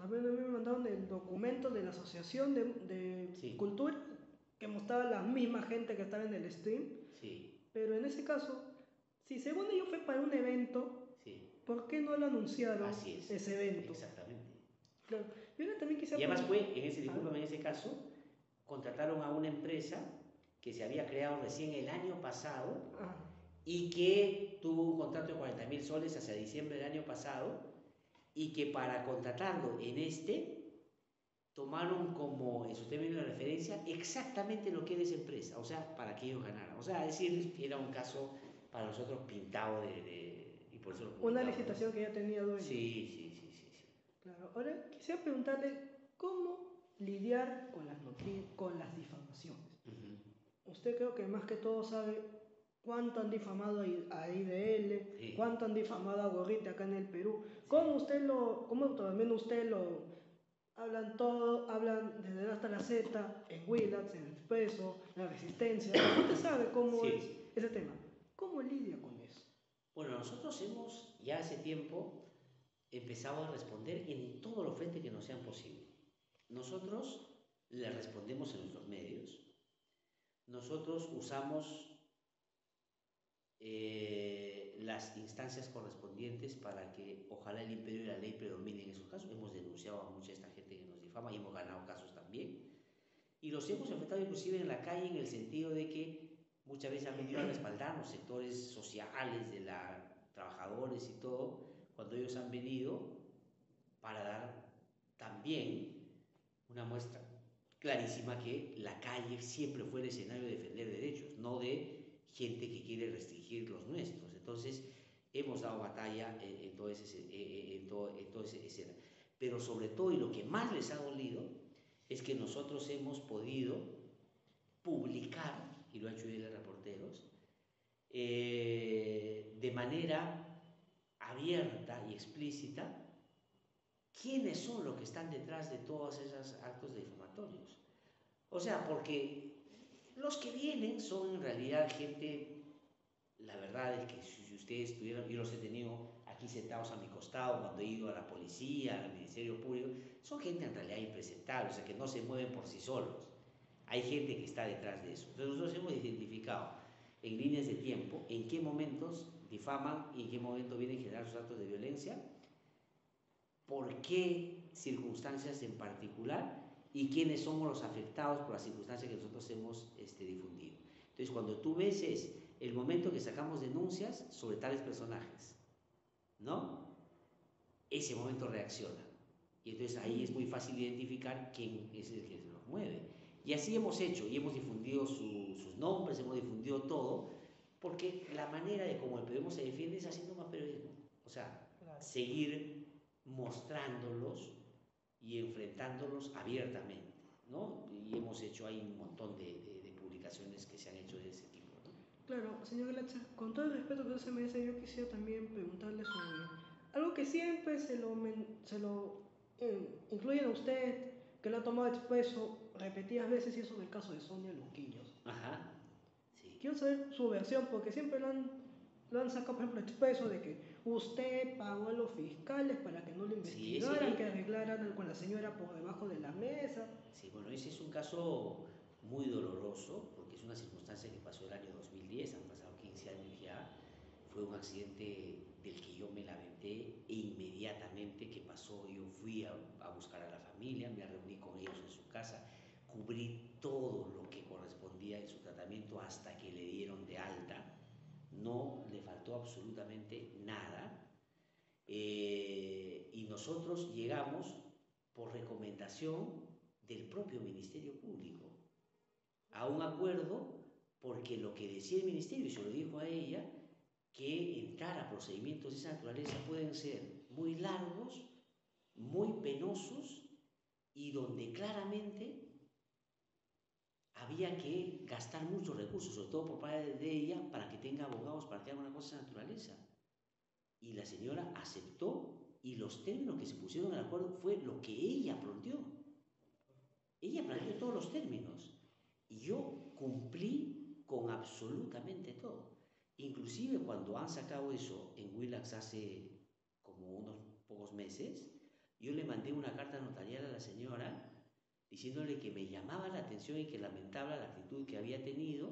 a mí me mandaron el documento de la Asociación de Sí. Cultura que mostraba la misma gente que estaba en el stream. Sí. Pero en ese caso, si según ellos fue para un evento, Sí. ¿por qué no lo anunciaron Así es. ese evento? Exactamente. Claro. Yo también quisiera... Y además fue, en ese caso, contrataron a una empresa que se había creado recién el año pasado y que tuvo un contrato de 40.000 soles hacia diciembre del año pasado, y que para contratarlo en tomaron como en su término de referencia exactamente lo que era esa empresa, o sea, para que ellos ganaran. O sea, es decir, era un caso para nosotros pintado y por eso lo publicamos. Una licitación que ya tenía dueño. Sí. Claro. Ahora quisiera preguntarle cómo lidiar con con las difamaciones. Usted creo que más que todo sabe cuánto han difamado a IDL, Sí. cuánto han difamado a Gorriti acá en el Perú. Sí. ¿Cómo también usted lo hablan todo, hablan desde hasta la Z, en Willax, en el Expreso, en la Resistencia? Usted sabe cómo Sí. es ese tema. ¿Cómo lidia con eso? Bueno, nosotros hemos ya hace tiempo empezado a responder en todos los frentes que nos sean posible. Nosotros le respondemos en nuestros medios. Nosotros usamos las instancias correspondientes para que ojalá el imperio y la ley predominen en esos casos. Hemos denunciado a mucha esta gente que nos difama y hemos ganado casos también. Y los hemos enfrentado inclusive en la calle en el sentido de que muchas veces han venido a respaldarnos sectores sociales de trabajadores y todo, cuando ellos han venido para dar también una muestra clarísima que la calle siempre fue el escenario de defender derechos, no de gente que quiere restringir los nuestros. Entonces, hemos dado batalla en todo ese escenario. Pero sobre todo, y lo que más les ha dolido, es que nosotros hemos podido publicar, y lo ha hecho IDL Reporteros, de manera abierta y explícita, quiénes son los que están detrás de todos esos actos difamatorios. O sea, porque los que vienen son en realidad gente, la verdad es que si ustedes estuvieran, yo los he tenido aquí sentados a mi costado cuando he ido a la policía, al Ministerio Público, son gente en realidad impresentable, o sea, que no se mueven por sí solos. Hay gente que está detrás de eso. Entonces nosotros hemos identificado en líneas de tiempo en qué momentos difaman y en qué momento vienen a generar sus actos de violencia, por qué circunstancias en particular y quiénes somos los afectados por las circunstancias que nosotros hemos difundido. Entonces, cuando tú ves es el momento que sacamos denuncias sobre tales personajes, ¿no? Ese momento reacciona. Y entonces ahí es muy fácil identificar quién es el que los mueve. Y así hemos hecho, y hemos difundido sus nombres, hemos difundido todo, porque la manera de cómo el periodismo se defiende es haciendo más periodismo. O sea, claro, seguir mostrándolos y enfrentándolos abiertamente, ¿no? Y hemos hecho ahí un montón de publicaciones que se han hecho de ese tipo, ¿no? Claro, señor Glacha, con todo el respeto que usted se merece, yo quisiera también preguntarle sobre algo que siempre se lo incluyen a usted, que lo ha tomado expreso repetidas veces, y eso en el caso de Sonia Luquiños. Ajá, sí. Quiero saber su versión, porque siempre lo han sacado, por ejemplo, expreso de que usted pagó a los fiscales para que no lo investigaran, sí, que arreglaran con la señora por debajo de la mesa. Sí, bueno, ese es un caso muy doloroso, porque es una circunstancia que pasó el año 2010, han pasado 15 años ya. Fue un accidente del que yo me lamenté e inmediatamente que pasó yo fui a buscar a la familia, me reuní con ellos en su casa, cubrí todo lo que correspondía en su tratamiento hasta que le dieron de alta. No le faltó absolutamente nada. Y nosotros llegamos por recomendación del propio Ministerio Público a un acuerdo, porque lo que decía el Ministerio, y se lo dijo a ella, que entrar a procedimientos de esa naturaleza pueden ser muy largos, muy penosos y donde claramente había que gastar muchos recursos, sobre todo por parte de ella, para que tenga abogados para que haga una cosa de esa naturaleza. Y la señora aceptó, y los términos que se pusieron en el acuerdo fue lo que ella planteó. Ella planteó todos los términos y yo cumplí con absolutamente todo. Inclusive cuando han sacado eso en Willax hace como unos pocos meses, yo le mandé una carta notarial a la señora diciéndole que me llamaba la atención y que lamentaba la actitud que había tenido,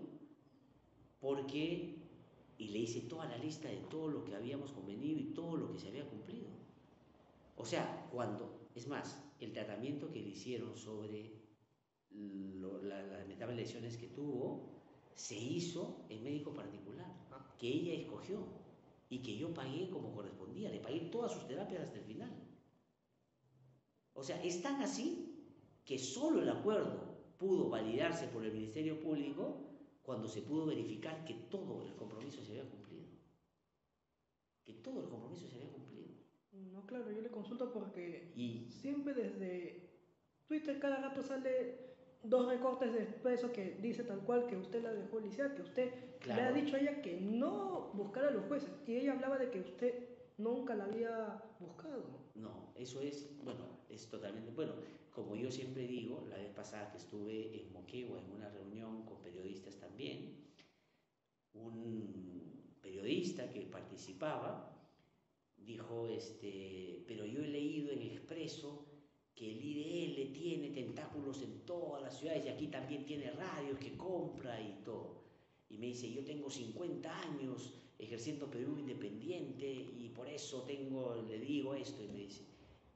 porque, y le hice toda la lista de todo lo que habíamos convenido y todo lo que se había cumplido. O sea, es más, el tratamiento que le hicieron sobre las lamentables lesiones que tuvo, se hizo en médico particular, que ella escogió y que yo pagué como correspondía, le pagué todas sus terapias hasta el final. O sea, es tan así que solo el acuerdo pudo validarse por el Ministerio Público cuando se pudo verificar que todo el compromiso se había cumplido. Que todo el compromiso se había cumplido. No, claro, yo le consulto porque siempre desde... Twitter cada rato sale dos recortes de Expreso que dice tal cual que usted la dejó lisiada, que usted le ha Claro, dicho a ella que no buscara a los jueces. Y ella hablaba de que usted nunca la había buscado. no, eso es, bueno, es totalmente, bueno, como yo siempre digo, la vez pasada que estuve en Moquegua en una reunión con periodistas también, un periodista que participaba dijo, pero yo he leído en Expreso que el IDL tiene tentáculos en todas las ciudades y aquí también tiene radios que compra y todo. Y me dice, yo tengo 50 años ejerciendo periodismo independiente y por eso le digo esto. Y me dice,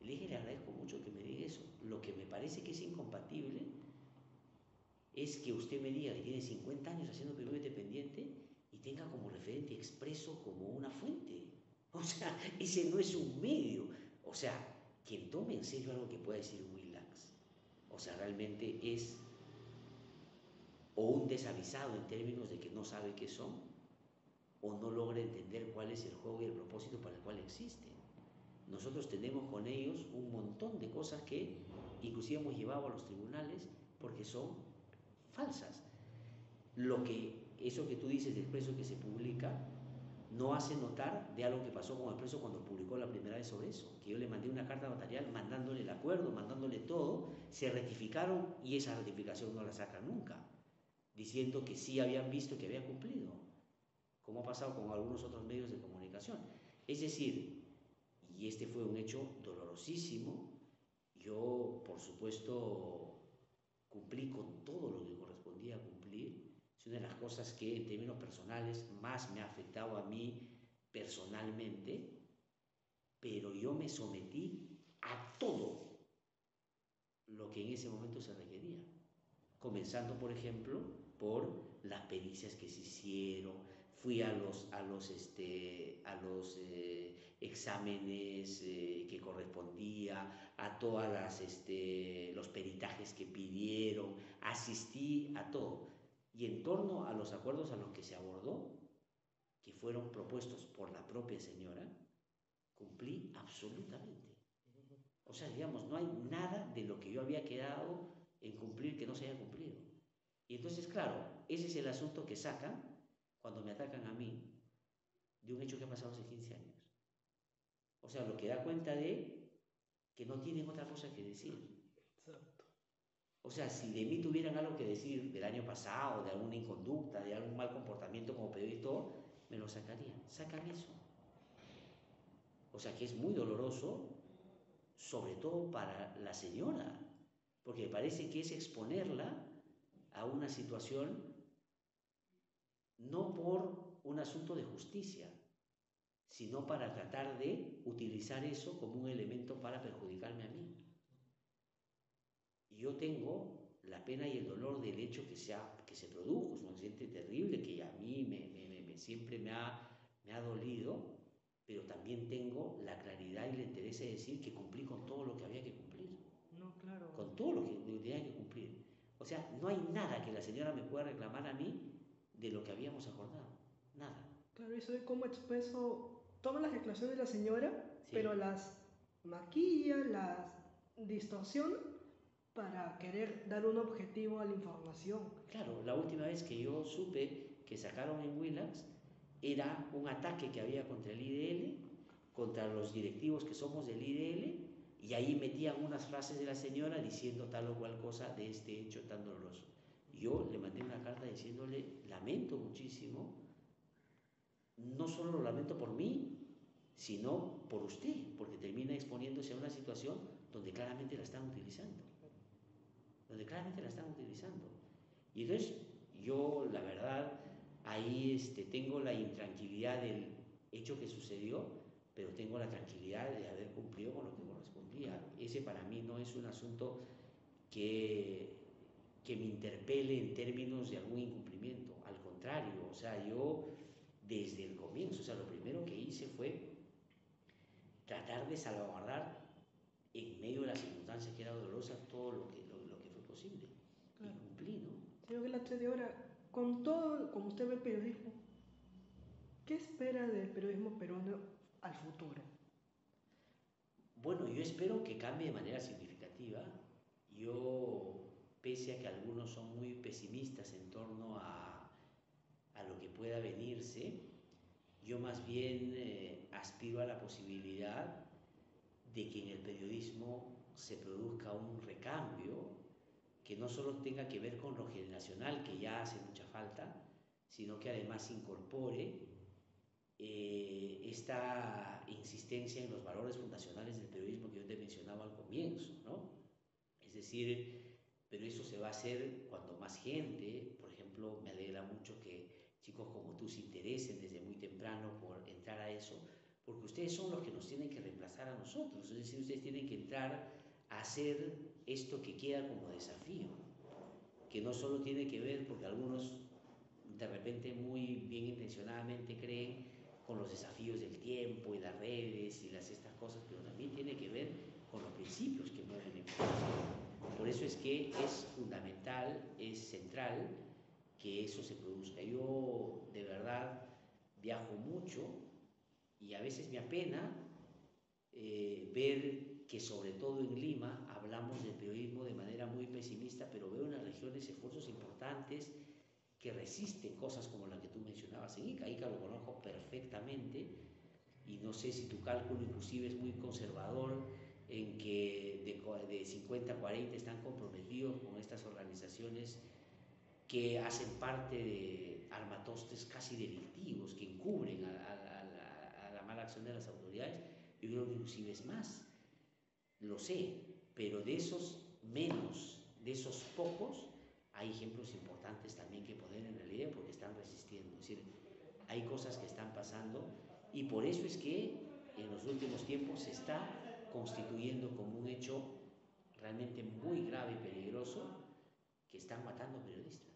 le dije, le agradezco mucho que me diga eso. Lo que me parece que es incompatible es que usted me diga que tiene 50 años haciendo periodismo independiente y tenga como referente Expreso como una fuente. O sea, ese no es un medio. O sea, quien tome en serio algo que pueda decir Willax, o sea, realmente es o un desavisado en términos de que no sabe qué son, o no logra entender cuál es el juego y el propósito para el cual existen. Nosotros tenemos con ellos un montón de cosas que inclusive hemos llevado a los tribunales porque son falsas. Eso que tú dices del Expreso que se publica, no hace notar de algo que pasó con Expreso cuando publicó la primera vez sobre eso, que yo le mandé una carta notarial mandándole el acuerdo, mandándole todo, se rectificaron y esa rectificación no la sacan nunca, diciendo que sí habían visto que había cumplido, como ha pasado con algunos otros medios de comunicación. Es decir, y este fue un hecho dolorosísimo, yo por supuesto cumplí con todo lo que correspondía a cumplir. Es una de las cosas que en términos personales más me ha afectado a mí personalmente, pero yo me sometí a todo lo que en ese momento se requería, comenzando por ejemplo por las pericias que se hicieron, fui a los exámenes que correspondía, a todas los peritajes que pidieron, asistí a todo. Y en torno a los acuerdos a los que se abordó, que fueron propuestos por la propia señora, cumplí absolutamente. O sea, digamos, no hay nada de lo que yo había quedado en cumplir que no se haya cumplido. Y entonces, claro, ese es el asunto que sacan cuando me atacan a mí de un hecho que ha pasado hace 15 años. O sea, lo que da cuenta de que no tienen otra cosa que decir. Exacto. O sea, si de mí tuvieran algo que decir del año pasado, de alguna inconducta, de algún mal comportamiento como periodista, me lo sacarían. Sacan eso. O sea, que es muy doloroso, sobre todo para la señora, porque me parece que es exponerla a una situación no por un asunto de justicia, sino para tratar de utilizar eso como un elemento para perjudicarme a mí. Y yo tengo la pena y el dolor del hecho que se produjo, es un accidente terrible que a mí siempre me ha dolido, pero también tengo la claridad y la interés de decir que cumplí con todo lo que había que cumplir. No, claro. Con todo lo que tenía que cumplir. O sea, no hay nada que la señora me pueda reclamar a mí de lo que habíamos acordado. Nada. Claro, eso de cómo Expreso toma las declaraciones de la señora, Sí. pero las maquilla, las distorsiona para querer dar un objetivo a la información. Claro, la última vez que yo supe que sacaron en Willax era un ataque que había contra el IDL, contra los directivos que somos del IDL, y ahí metían unas frases de la señora diciendo tal o cual cosa de este hecho tan doloroso. Yo le mandé una carta diciéndole, lamento muchísimo, no solo lo lamento por mí, sino por usted, porque termina exponiéndose a una situación donde claramente la están utilizando. Donde claramente la están utilizando. Y entonces yo, la verdad, ahí tengo la intranquilidad del hecho que sucedió, pero tengo la tranquilidad de haber cumplido con lo que correspondía. Ese para mí no es un asunto que me interpele en términos de algún incumplimiento. Al contrario, o sea, yo desde el comienzo, o sea, lo primero que hice fue tratar de salvaguardar en medio de las circunstancias que era dolorosa todo lo que fue posible. Claro. Y cumplí, ¿no? Señor Velázquez de ahora, con todo, como usted ve el periodismo, ¿qué espera del periodismo peruano al futuro? Bueno, yo espero que cambie de manera significativa yo, pese a que algunos son muy pesimistas en torno a lo que pueda venirse, yo más bien aspiro a la posibilidad de que en el periodismo se produzca un recambio que no solo tenga que ver con lo generacional, que ya hace mucha falta, sino que además incorpore esta insistencia en los valores fundacionales del periodismo que yo te mencionaba al comienzo, ¿no? Es decir, pero eso se va a hacer cuando más gente, por ejemplo, me alegra mucho que chicos como tú se interesen desde muy temprano por entrar a eso, porque ustedes son los que nos tienen que reemplazar a nosotros, es decir, ustedes tienen que entrar a hacer esto que queda como desafío, que no solo tiene que ver, porque algunos de repente muy bien intencionadamente creen con los desafíos del tiempo y las redes y estas cosas, pero también tiene que ver con los principios que mueven el periodismo. Por eso es que es fundamental, es central que eso se produzca. Yo de verdad viajo mucho y a veces me apena ver que sobre todo en Lima hablamos del periodismo de manera muy pesimista, pero veo en las regiones esfuerzos importantes que resisten cosas como la que tú mencionabas en Ica. Ica lo conozco perfectamente y no sé si tu cálculo inclusive es muy conservador en que de 50 a 40 están comprometidos con estas organizaciones que hacen parte de armatostes casi delictivos, que encubren a la mala acción de las autoridades. Yo creo que inclusive es más, lo sé, pero de esos menos, de esos pocos, hay ejemplos importantes también que poner en relieve porque están resistiendo. Es decir, hay cosas que están pasando y por eso es que en los últimos tiempos se está constituyendo como un hecho realmente muy grave y peligroso que están matando periodistas.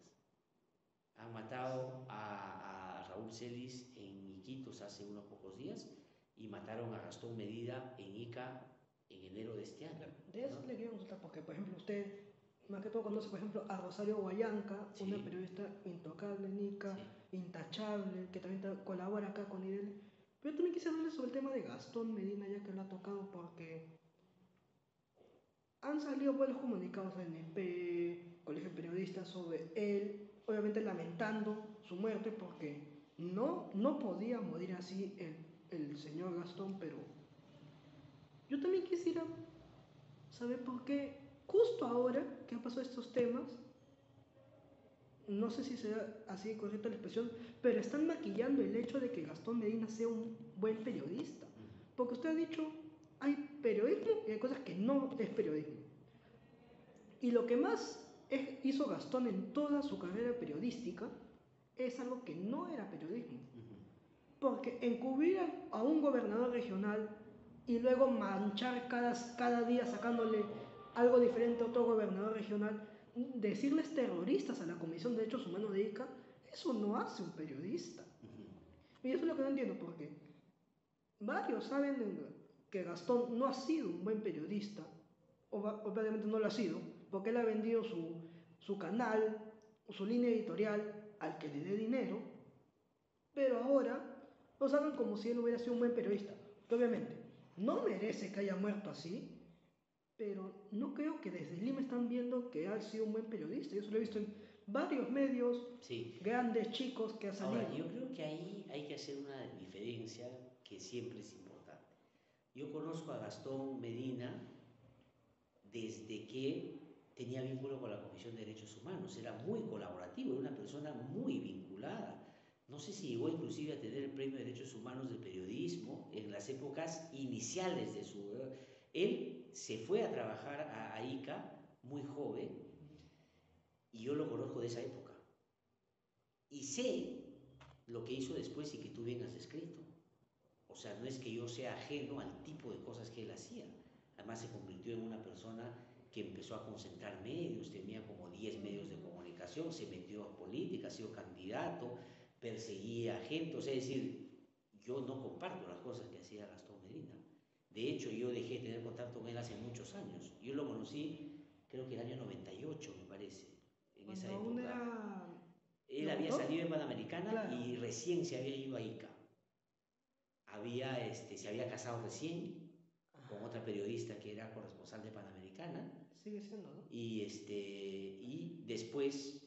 Han matado a Raúl Celis en Iquitos hace unos pocos días y mataron a Gastón Medina en Ica en enero de este año. Claro, de eso le quiero consultar porque, por ejemplo, usted más que todo conoce, por ejemplo, a Rosario Guayanca, sí, una periodista intocable en Ica, sí, intachable, que también colabora acá con IDL. Pero también quisiera hablar sobre el tema de Gastón Medina, ya que lo ha tocado, porque han salido buenos comunicados a NP, Colegio de Periodistas, sobre él, obviamente lamentando su muerte, porque no podía morir así el señor Gastón, pero yo también quisiera saber por qué justo ahora que han pasado estos temas, no sé si sea así correcta la expresión, pero están maquillando el hecho de que Gastón Medina sea un buen periodista. Porque usted ha dicho, hay periodismo y hay cosas que no es periodismo. Y lo que más hizo Gastón en toda su carrera periodística es algo que no era periodismo. Porque encubrir a un gobernador regional y luego manchar cada día sacándole algo diferente a otro gobernador regional, decirles terroristas a la Comisión de Derechos Humanos de Ica, eso no hace un periodista. Y eso es lo que no entiendo, porque varios saben que Gastón no ha sido un buen periodista, obviamente no lo ha sido, porque él ha vendido su canal, su línea editorial al que le dé dinero, pero ahora lo saben como si él hubiera sido un buen periodista, que obviamente no merece que haya muerto así, pero no creo que desde Lima están viendo que ha sido un buen periodista. Yo se lo he visto en varios medios, sí, grandes, chicos, que ha salido. Ahora, yo creo que ahí hay que hacer una diferencia que siempre es importante. Yo conozco a Gastón Medina desde que tenía vínculo con la Comisión de Derechos Humanos, era muy colaborativo, era una persona muy vinculada. No sé si llegó inclusive a tener el Premio de Derechos Humanos de Periodismo en las épocas iniciales de su... Él se fue a trabajar a Ica muy joven y yo lo conozco de esa época. Y sé lo que hizo después y que tú bien has descrito. O sea, no es que yo sea ajeno al tipo de cosas que él hacía. Además se convirtió en una persona que empezó a concentrar medios, tenía como 10 medios de comunicación, se metió a política, ha sido candidato, perseguía a gente. O sea, es decir, yo no comparto las cosas que hacía Gastón Medina. De hecho, yo dejé de tener contacto con él hace muchos años. Yo lo conocí, creo que el año 98, me parece, en Cuando esa aún época. Era... Él había salido en Panamericana, claro, y Claro, recién se había ido a Ica. Se había casado recién con otra periodista que era corresponsal de Panamericana, sigue siendo, ¿no? Y después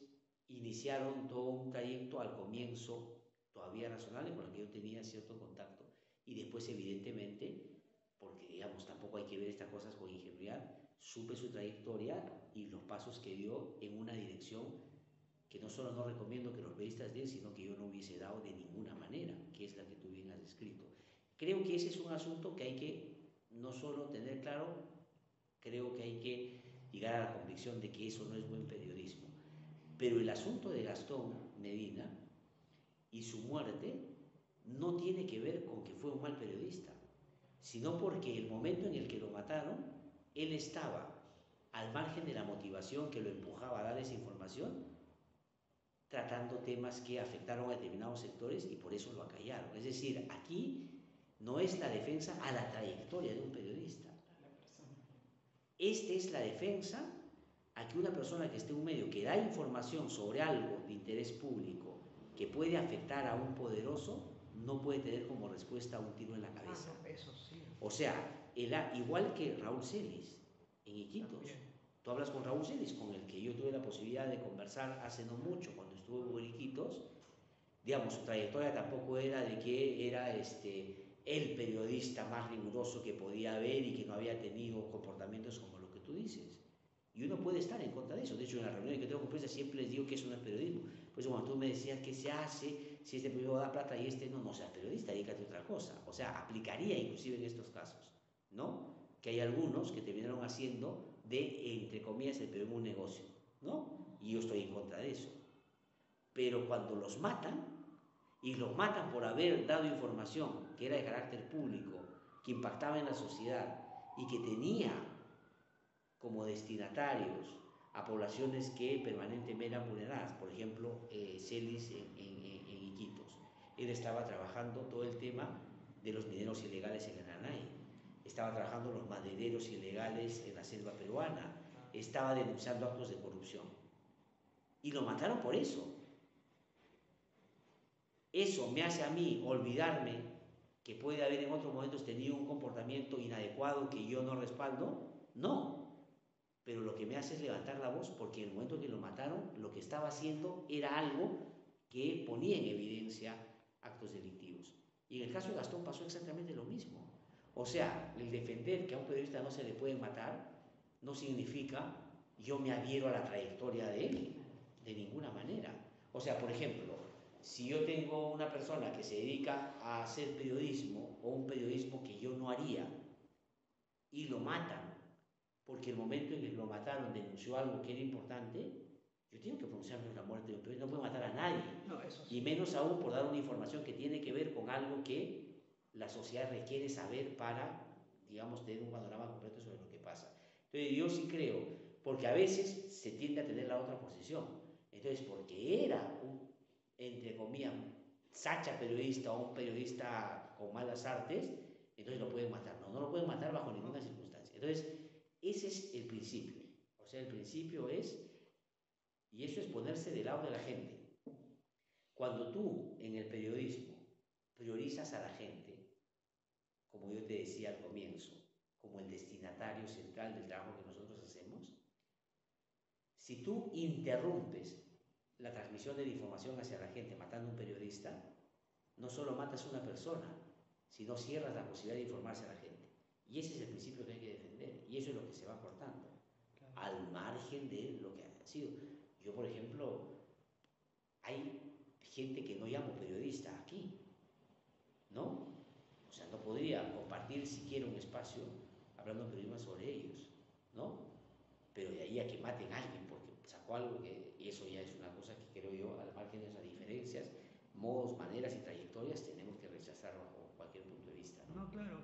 iniciaron todo un trayecto al comienzo todavía razonable con el que yo tenía cierto contacto y después evidentemente, porque digamos tampoco hay que ver estas cosas con ingenuidad, supe su trayectoria y los pasos que dio en una dirección que no solo no recomiendo que los periodistas den, sino que yo no hubiese dado de ninguna manera, que es la que tú bien has descrito. Creo que ese es un asunto que hay que no solo tener claro, creo que hay que llegar a la convicción de que eso no es buen periodismo. Pero el asunto de Gastón Medina y su muerte no tiene que ver con que fue un mal periodista, sino porque el momento en el que lo mataron, él estaba al margen de la motivación que lo empujaba a dar esa información, tratando temas que afectaron a determinados sectores y por eso lo acallaron. Es decir, aquí no es la defensa a la trayectoria de un periodista. Esta es la defensa a que una persona que esté en un medio que da información sobre algo de interés público que puede afectar a un poderoso, no puede tener como respuesta un tiro en la cabeza. No, eso sí. O sea, igual que Raúl Celis en Iquitos. También. Tú hablas con Raúl Celis, con el que yo tuve la posibilidad de conversar hace no mucho, cuando estuvo en Iquitos. Digamos, su trayectoria tampoco era de que era el periodista más riguroso que podía haber y que no había tenido comportamientos como lo que tú dices. Y uno puede estar en contra de eso. De hecho, en las reuniones que tengo con prensa siempre les digo que eso no es periodismo. Por eso cuando tú me decías qué se hace, si este periodismo da plata y no seas periodista, dedícate a otra cosa. O sea, aplicaría inclusive en estos casos, ¿no? Que hay algunos que terminaron haciendo entre comillas, el periodismo un negocio, ¿no? Y yo estoy en contra de eso. Pero cuando los matan, y los matan por haber dado información que era de carácter público, que impactaba en la sociedad y que tenía como destinatarios a poblaciones que permanentemente eran vulneradas, por ejemplo, Celis en Iquitos. Él estaba trabajando todo el tema de los mineros ilegales en el Nanay, estaba trabajando los madereros ilegales en la selva peruana, estaba denunciando actos de corrupción. Y lo mataron por eso. Eso me hace a mí olvidarme que puede haber en otros momentos tenido un comportamiento inadecuado que yo no respaldo. No. Pero lo que me hace es levantar la voz porque en el momento que lo mataron, lo que estaba haciendo era algo que ponía en evidencia actos delictivos. Y en el caso de Gastón pasó exactamente lo mismo. O sea, el defender que a un periodista no se le puede matar no significa yo me adhiero a la trayectoria de él, de ninguna manera. O sea, por ejemplo, si yo tengo una persona que se dedica a hacer periodismo o un periodismo que yo no haría y lo matan porque el momento en que lo mataron denunció algo que era importante, yo tengo que pronunciarme en la muerte de un periodista, no puedo matar a nadie. No, eso sí. Y menos aún por dar una información que tiene que ver con algo que la sociedad requiere saber para, digamos, tener un panorama completo sobre lo que pasa. Entonces yo sí creo, porque a veces se tiende a tener la otra posición. Entonces, porque era un, entre comillas, sacha periodista o un periodista con malas artes, entonces lo pueden matar. No, no lo pueden matar bajo ninguna circunstancia. Entonces, ese es el principio. O sea, el principio es, y eso es ponerse del lado de la gente. Cuando tú en el periodismo priorizas a la gente, como yo te decía al comienzo, como el destinatario central del trabajo que nosotros hacemos, si tú interrumpes la transmisión de la información hacia la gente matando a un periodista, no solo matas a una persona, sino cierras la posibilidad de informarse a la gente. Y ese es el principio que hay que defender, y eso es lo que se va cortando, claro, al margen de lo que ha sido. Yo, por ejemplo, hay gente que no llamo periodista aquí, ¿no? O sea, no podría compartir siquiera un espacio hablando de periodismo sobre ellos, ¿no? Pero de ahí a que maten a alguien porque sacó algo que, y eso ya es una cosa que creo yo, al margen de esas diferencias, modos, maneras y trayectorias, tenemos que rechazar bajo cualquier punto de vista, ¿no? No, claro,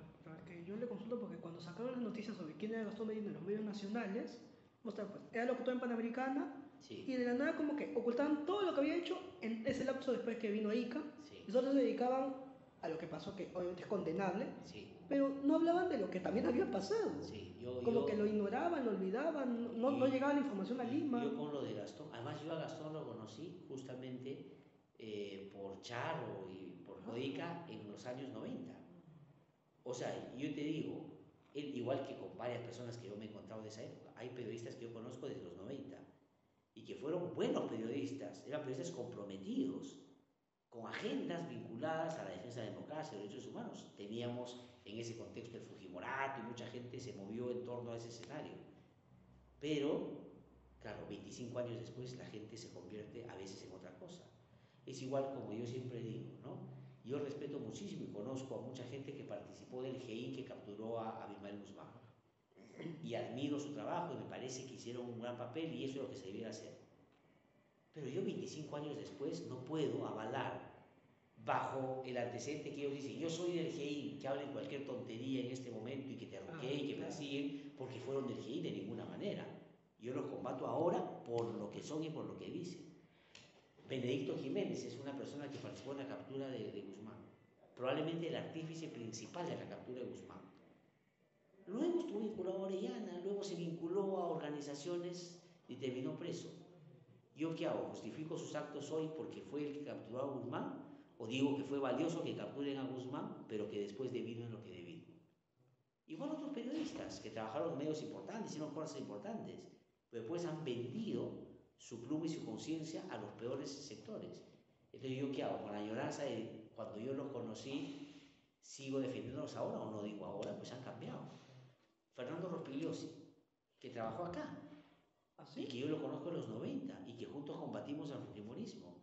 que yo le consulto porque cuando sacaron las noticias sobre quién era Gastón Medina en los medios nacionales, mostraron, pues, era locutor en Panamericana, Sí. y de la nada como que ocultaban todo lo que había hecho en ese lapso después que vino Ica, Sí. y solo se dedicaban a lo que pasó, que obviamente es condenable, Sí. pero no hablaban de lo que también había pasado. Sí. Como que lo ignoraban, lo olvidaban, no llegaba la información a Lima. Yo con lo de Gastón, además yo a Gastón lo conocí justamente por Charo y por Codica en los años 90. O sea, yo te digo, igual que con varias personas que yo me he encontrado de esa época. Hay periodistas que yo conozco desde los 90 y que fueron buenos periodistas, eran periodistas comprometidos, con agendas vinculadas a la defensa de la democracia y los derechos humanos. Teníamos en ese contexto el Fujimorato y mucha gente se movió en torno a ese escenario. Pero, claro, 25 años después la gente se convierte a veces en otra cosa. Es igual como yo siempre digo, ¿no? Yo respeto muchísimo y conozco a mucha gente que participó del GI que capturó a Abimael Guzmán. Y admiro su trabajo y me parece que hicieron un gran papel y eso es lo que se debiera hacer. Pero yo 25 años después no puedo avalar bajo el antecedente que ellos dicen, yo soy del GI, que hablen cualquier tontería en este momento y que te arroqueen y que persiguen porque fueron del GI, de ninguna manera. Yo los combato ahora por lo que son y por lo que dicen. Benedicto Jiménez es una persona que participó en la captura de Guzmán, probablemente el artífice principal de la captura de Guzmán. Luego estuvo vinculado a Orellana, luego se vinculó a organizaciones y terminó preso. ¿Yo qué hago? ¿Justifico sus actos hoy porque fue el que capturó a Guzmán? ¿O digo que fue valioso que capturen a Guzmán, pero que después devino en lo que devino? Igual otros periodistas que trabajaron en medios importantes, hicieron cosas importantes, pero después han vendido su pluma y su conciencia a los peores sectores. Entonces, ¿yo qué hago? Con la añoranza de cuando yo los conocí, ¿sigo defendiéndolos ahora o no digo ahora? Pues han cambiado. Fernando Rospigliosi, que trabajó acá, ¿Así? y que yo lo conozco en los 90 y que juntos combatimos al fujimorismo.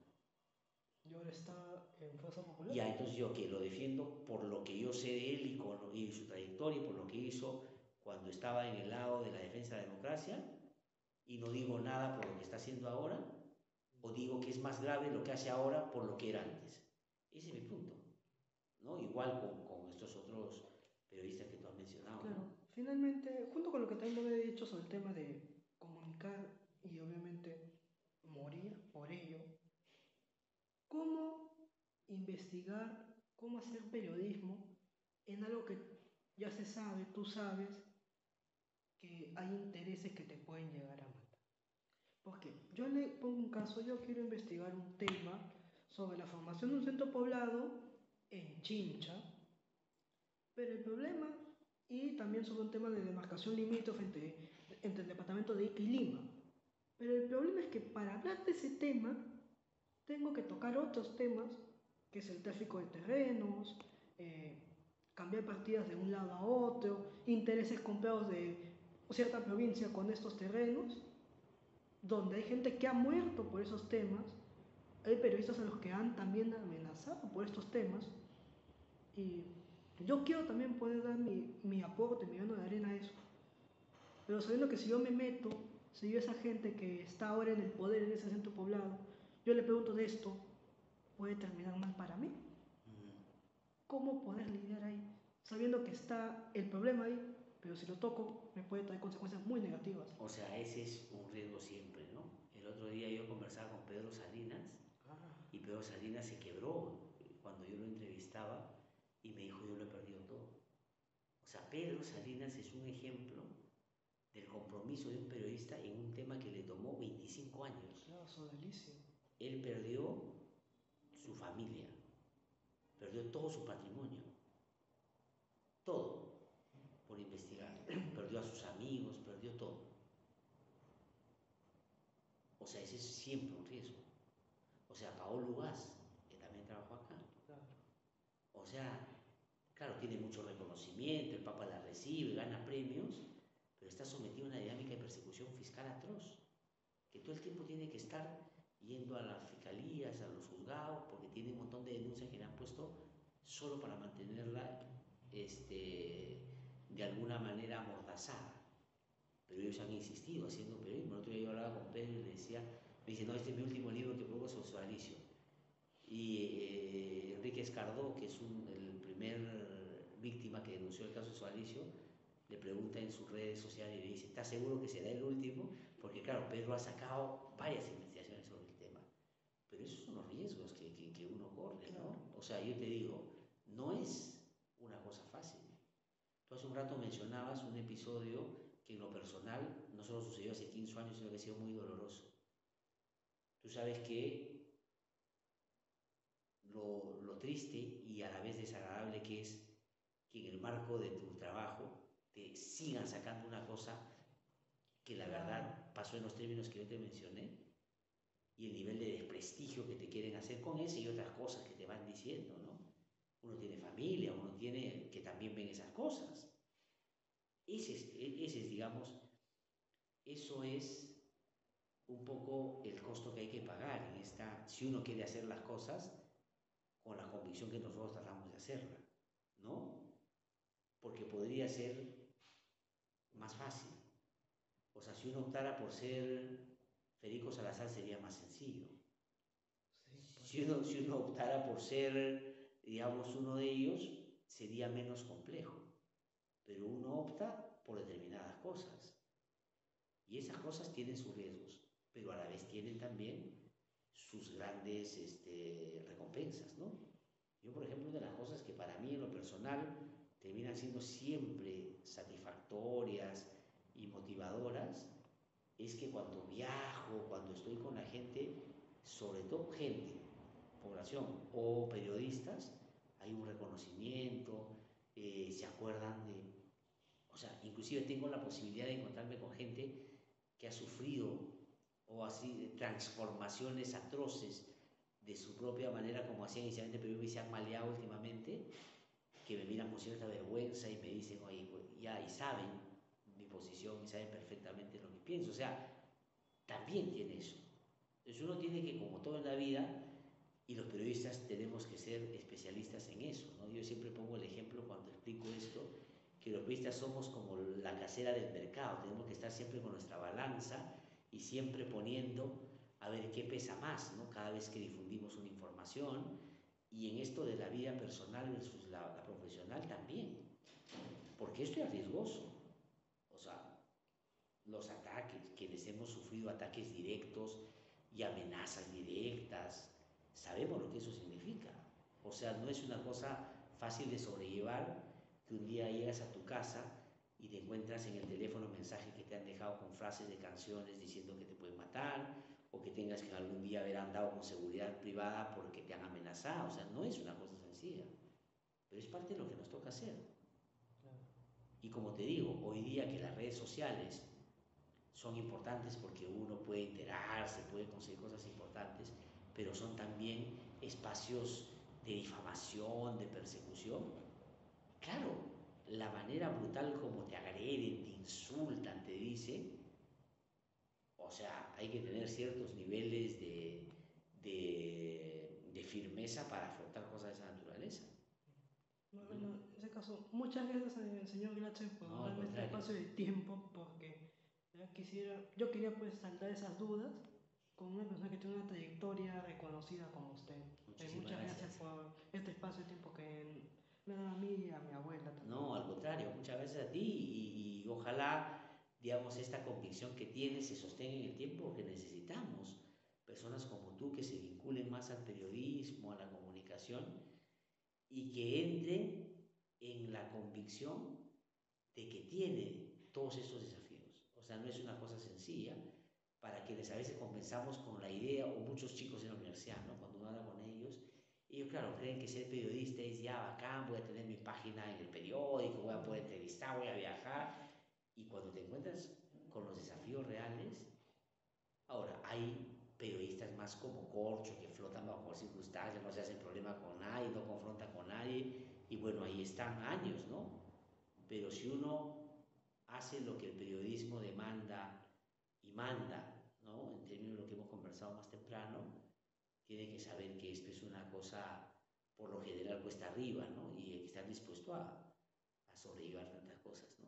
Y ahora está en Fuerza Popular. Ya, entonces yo que lo defiendo por lo que yo sé de él y su trayectoria y por lo que hizo cuando estaba en el lado de la defensa de la democracia y no digo nada por lo que está haciendo ahora, o digo que es más grave lo que hace ahora por lo que era antes. Ese es mi punto, ¿no? Igual con estos otros periodistas que tú has mencionado, Claro, ¿no? finalmente, junto con lo que también me he dicho sobre el tema de comunicar y obviamente morir por ello, ¿cómo investigar, cómo hacer periodismo en algo que ya se sabe, tú sabes que hay intereses que te pueden llegar a matar? Porque yo le pongo un caso, yo quiero investigar un tema sobre la formación de un centro poblado en Chincha, pero el problema, y también sobre un tema de demarcación limítrofe entre el departamento de Ica y Lima. Pero el problema es que para hablar de ese tema, tengo que tocar otros temas, que es el tráfico de terrenos, eh, cambiar partidas de un lado a otro, intereses comprados de cierta provincia con estos terrenos, donde hay gente que ha muerto por esos temas, hay periodistas a los que han también amenazado por estos temas, y yo quiero también poder dar mi aporte, mi grano de arena a eso. Pero sabiendo que si yo me meto, si yo esa gente que está ahora en el poder en ese centro poblado, yo le pregunto de esto, puede terminar mal para mí. ¿Cómo poder lidiar ahí? Sabiendo que está el problema ahí, pero si lo toco me puede traer consecuencias muy negativas. O sea, ese es un riesgo siempre, ¿no? El otro día yo conversaba con Pedro Salinas y Pedro Salinas se quebró cuando yo lo entrevistaba y me dijo, yo lo he perdido todo. O sea, Pedro Salinas es un ejemplo del compromiso de un periodista en un tema que le tomó 25 años. Claro, sodelicio. Él perdió su familia, perdió todo su patrimonio, todo, por investigar. Perdió a sus amigos, perdió todo. O sea, ese es siempre un riesgo. O sea, Paolo Ugaz, que también trabajó acá. Claro. O sea, claro, tiene mucho reconocimiento, el Papa la recibe, gana premios, pero está sometido a una dinámica de persecución fiscal atroz, que todo el tiempo tiene que estar yendo a las fiscalías, a los juzgados, porque tiene un montón de denuncias que le han puesto solo para mantenerla de alguna manera amordazada. Pero ellos han insistido haciendo periodismo. El otro día yo hablaba con Pedro y le decía, me dice, no, este es mi último libro que pongo sobre Sodalicio. Y Enrique Escardó, que es el primer víctima que denunció el caso de Sodalicio, le pregunta en sus redes sociales y le dice, ¿estás seguro que será el último? Porque claro, Pedro ha sacado varias investigaciones sobre el tema. Pero esos son los riesgos que uno corre, ¿no? O sea, yo te digo, no es una cosa fácil. Tú hace un rato mencionabas un episodio que en lo personal no solo sucedió hace 15 años, sino que ha sido muy doloroso. Tú sabes que lo triste y a la vez desagradable que es que en el marco de tu trabajo te sigan sacando una cosa que la verdad pasó en los términos que yo te mencioné, y el nivel de desprestigio que te quieren hacer con eso y otras cosas que te van diciendo, ¿no? Uno tiene familia, uno tiene que también ven esas cosas. Digamos, eso es un poco el costo que hay que pagar en si uno quiere hacer las cosas con la convicción que nosotros tratamos de hacerla, ¿no? Porque podría ser más fácil. O sea, si uno optara por ser Federico Salazar sería más sencillo. Si uno optara por ser, digamos, uno de ellos, sería menos complejo. Pero uno opta por determinadas cosas. Y esas cosas tienen sus riesgos, pero a la vez tienen también sus grandes recompensas, ¿no? Yo, por ejemplo, una de las cosas que para mí en lo personal terminan siendo siempre satisfactorias y motivadoras es que cuando viajo, cuando estoy con la gente, sobre todo gente, población o periodistas, hay un reconocimiento, se acuerdan de, o sea, inclusive tengo la posibilidad de encontrarme con gente que ha sufrido o así transformaciones atroces de su propia manera como hacían inicialmente, pero se han maleado últimamente, que me miran con cierta vergüenza y me dicen, oye, pues, ya, y saben mi posición y saben perfectamente lo que pienso. O sea, también tiene eso. Entonces uno tiene que, como todo en la vida, y los periodistas tenemos que ser especialistas en eso, ¿no? Yo siempre pongo el ejemplo cuando explico esto, que los periodistas somos como la casera del mercado, tenemos que estar siempre con nuestra balanza y siempre poniendo a ver qué pesa más, ¿no? Cada vez que difundimos una información, y en esto de la vida personal versus la profesional también, porque esto es riesgoso. O sea, los ataques, quienes hemos sufrido ataques directos y amenazas directas, sabemos lo que eso significa. O sea, no es una cosa fácil de sobrellevar que un día llegas a tu casa y te encuentras en el teléfono mensajes que te han dejado con frases de canciones diciendo que te pueden matar, o que tengas que algún día haber andado con seguridad privada porque te han amenazado. O sea, no es una cosa sencilla, pero es parte de lo que nos toca hacer. Y como te digo, hoy día que las redes sociales son importantes porque uno puede enterarse, puede conseguir cosas importantes, pero son también espacios de difamación, de persecución. Claro, la manera brutal como te agreden, te insultan, te dicen, o sea, hay que tener ciertos niveles de firmeza para afrontar cosas de esa naturaleza. Bueno, en ese caso, muchas gracias, señor Grache, por No, al darme este contrario. espacio de tiempo, porque yo quería pues saldar esas dudas con una persona que tiene una trayectoria reconocida como usted. Muchísimas Muchas gracias gracias. por este espacio de tiempo que me da a mí y a mi abuela también. No, al contrario, muchas gracias a ti y ojalá, digamos, esta convicción que tienes se sostenga en el tiempo que necesitamos. Personas como tú que se vinculen más al periodismo, a la comunicación y que entren en la convicción de que tiene todos estos desafíos. O sea, no es una cosa sencilla para quienes a veces comenzamos con la idea, o muchos chicos en la universidad, ¿no? Cuando uno habla con ellos, claro, creen que ser periodista es ya bacán, voy a tener mi página en el periódico, voy a poder entrevistar, voy a viajar. Y cuando te encuentras con los desafíos reales, ahora hay periodistas más como Corcho que flotan bajo circunstancias, no se hacen problema con nadie, no confrontan con nadie, y bueno, ahí están años, ¿no? Pero si uno hace lo que el periodismo demanda y manda, ¿no? En términos de lo que hemos conversado más temprano, tiene que saber que esto es una cosa, por lo general, cuesta arriba, ¿no? Y hay que estar dispuesto a sobrellevar tantas cosas.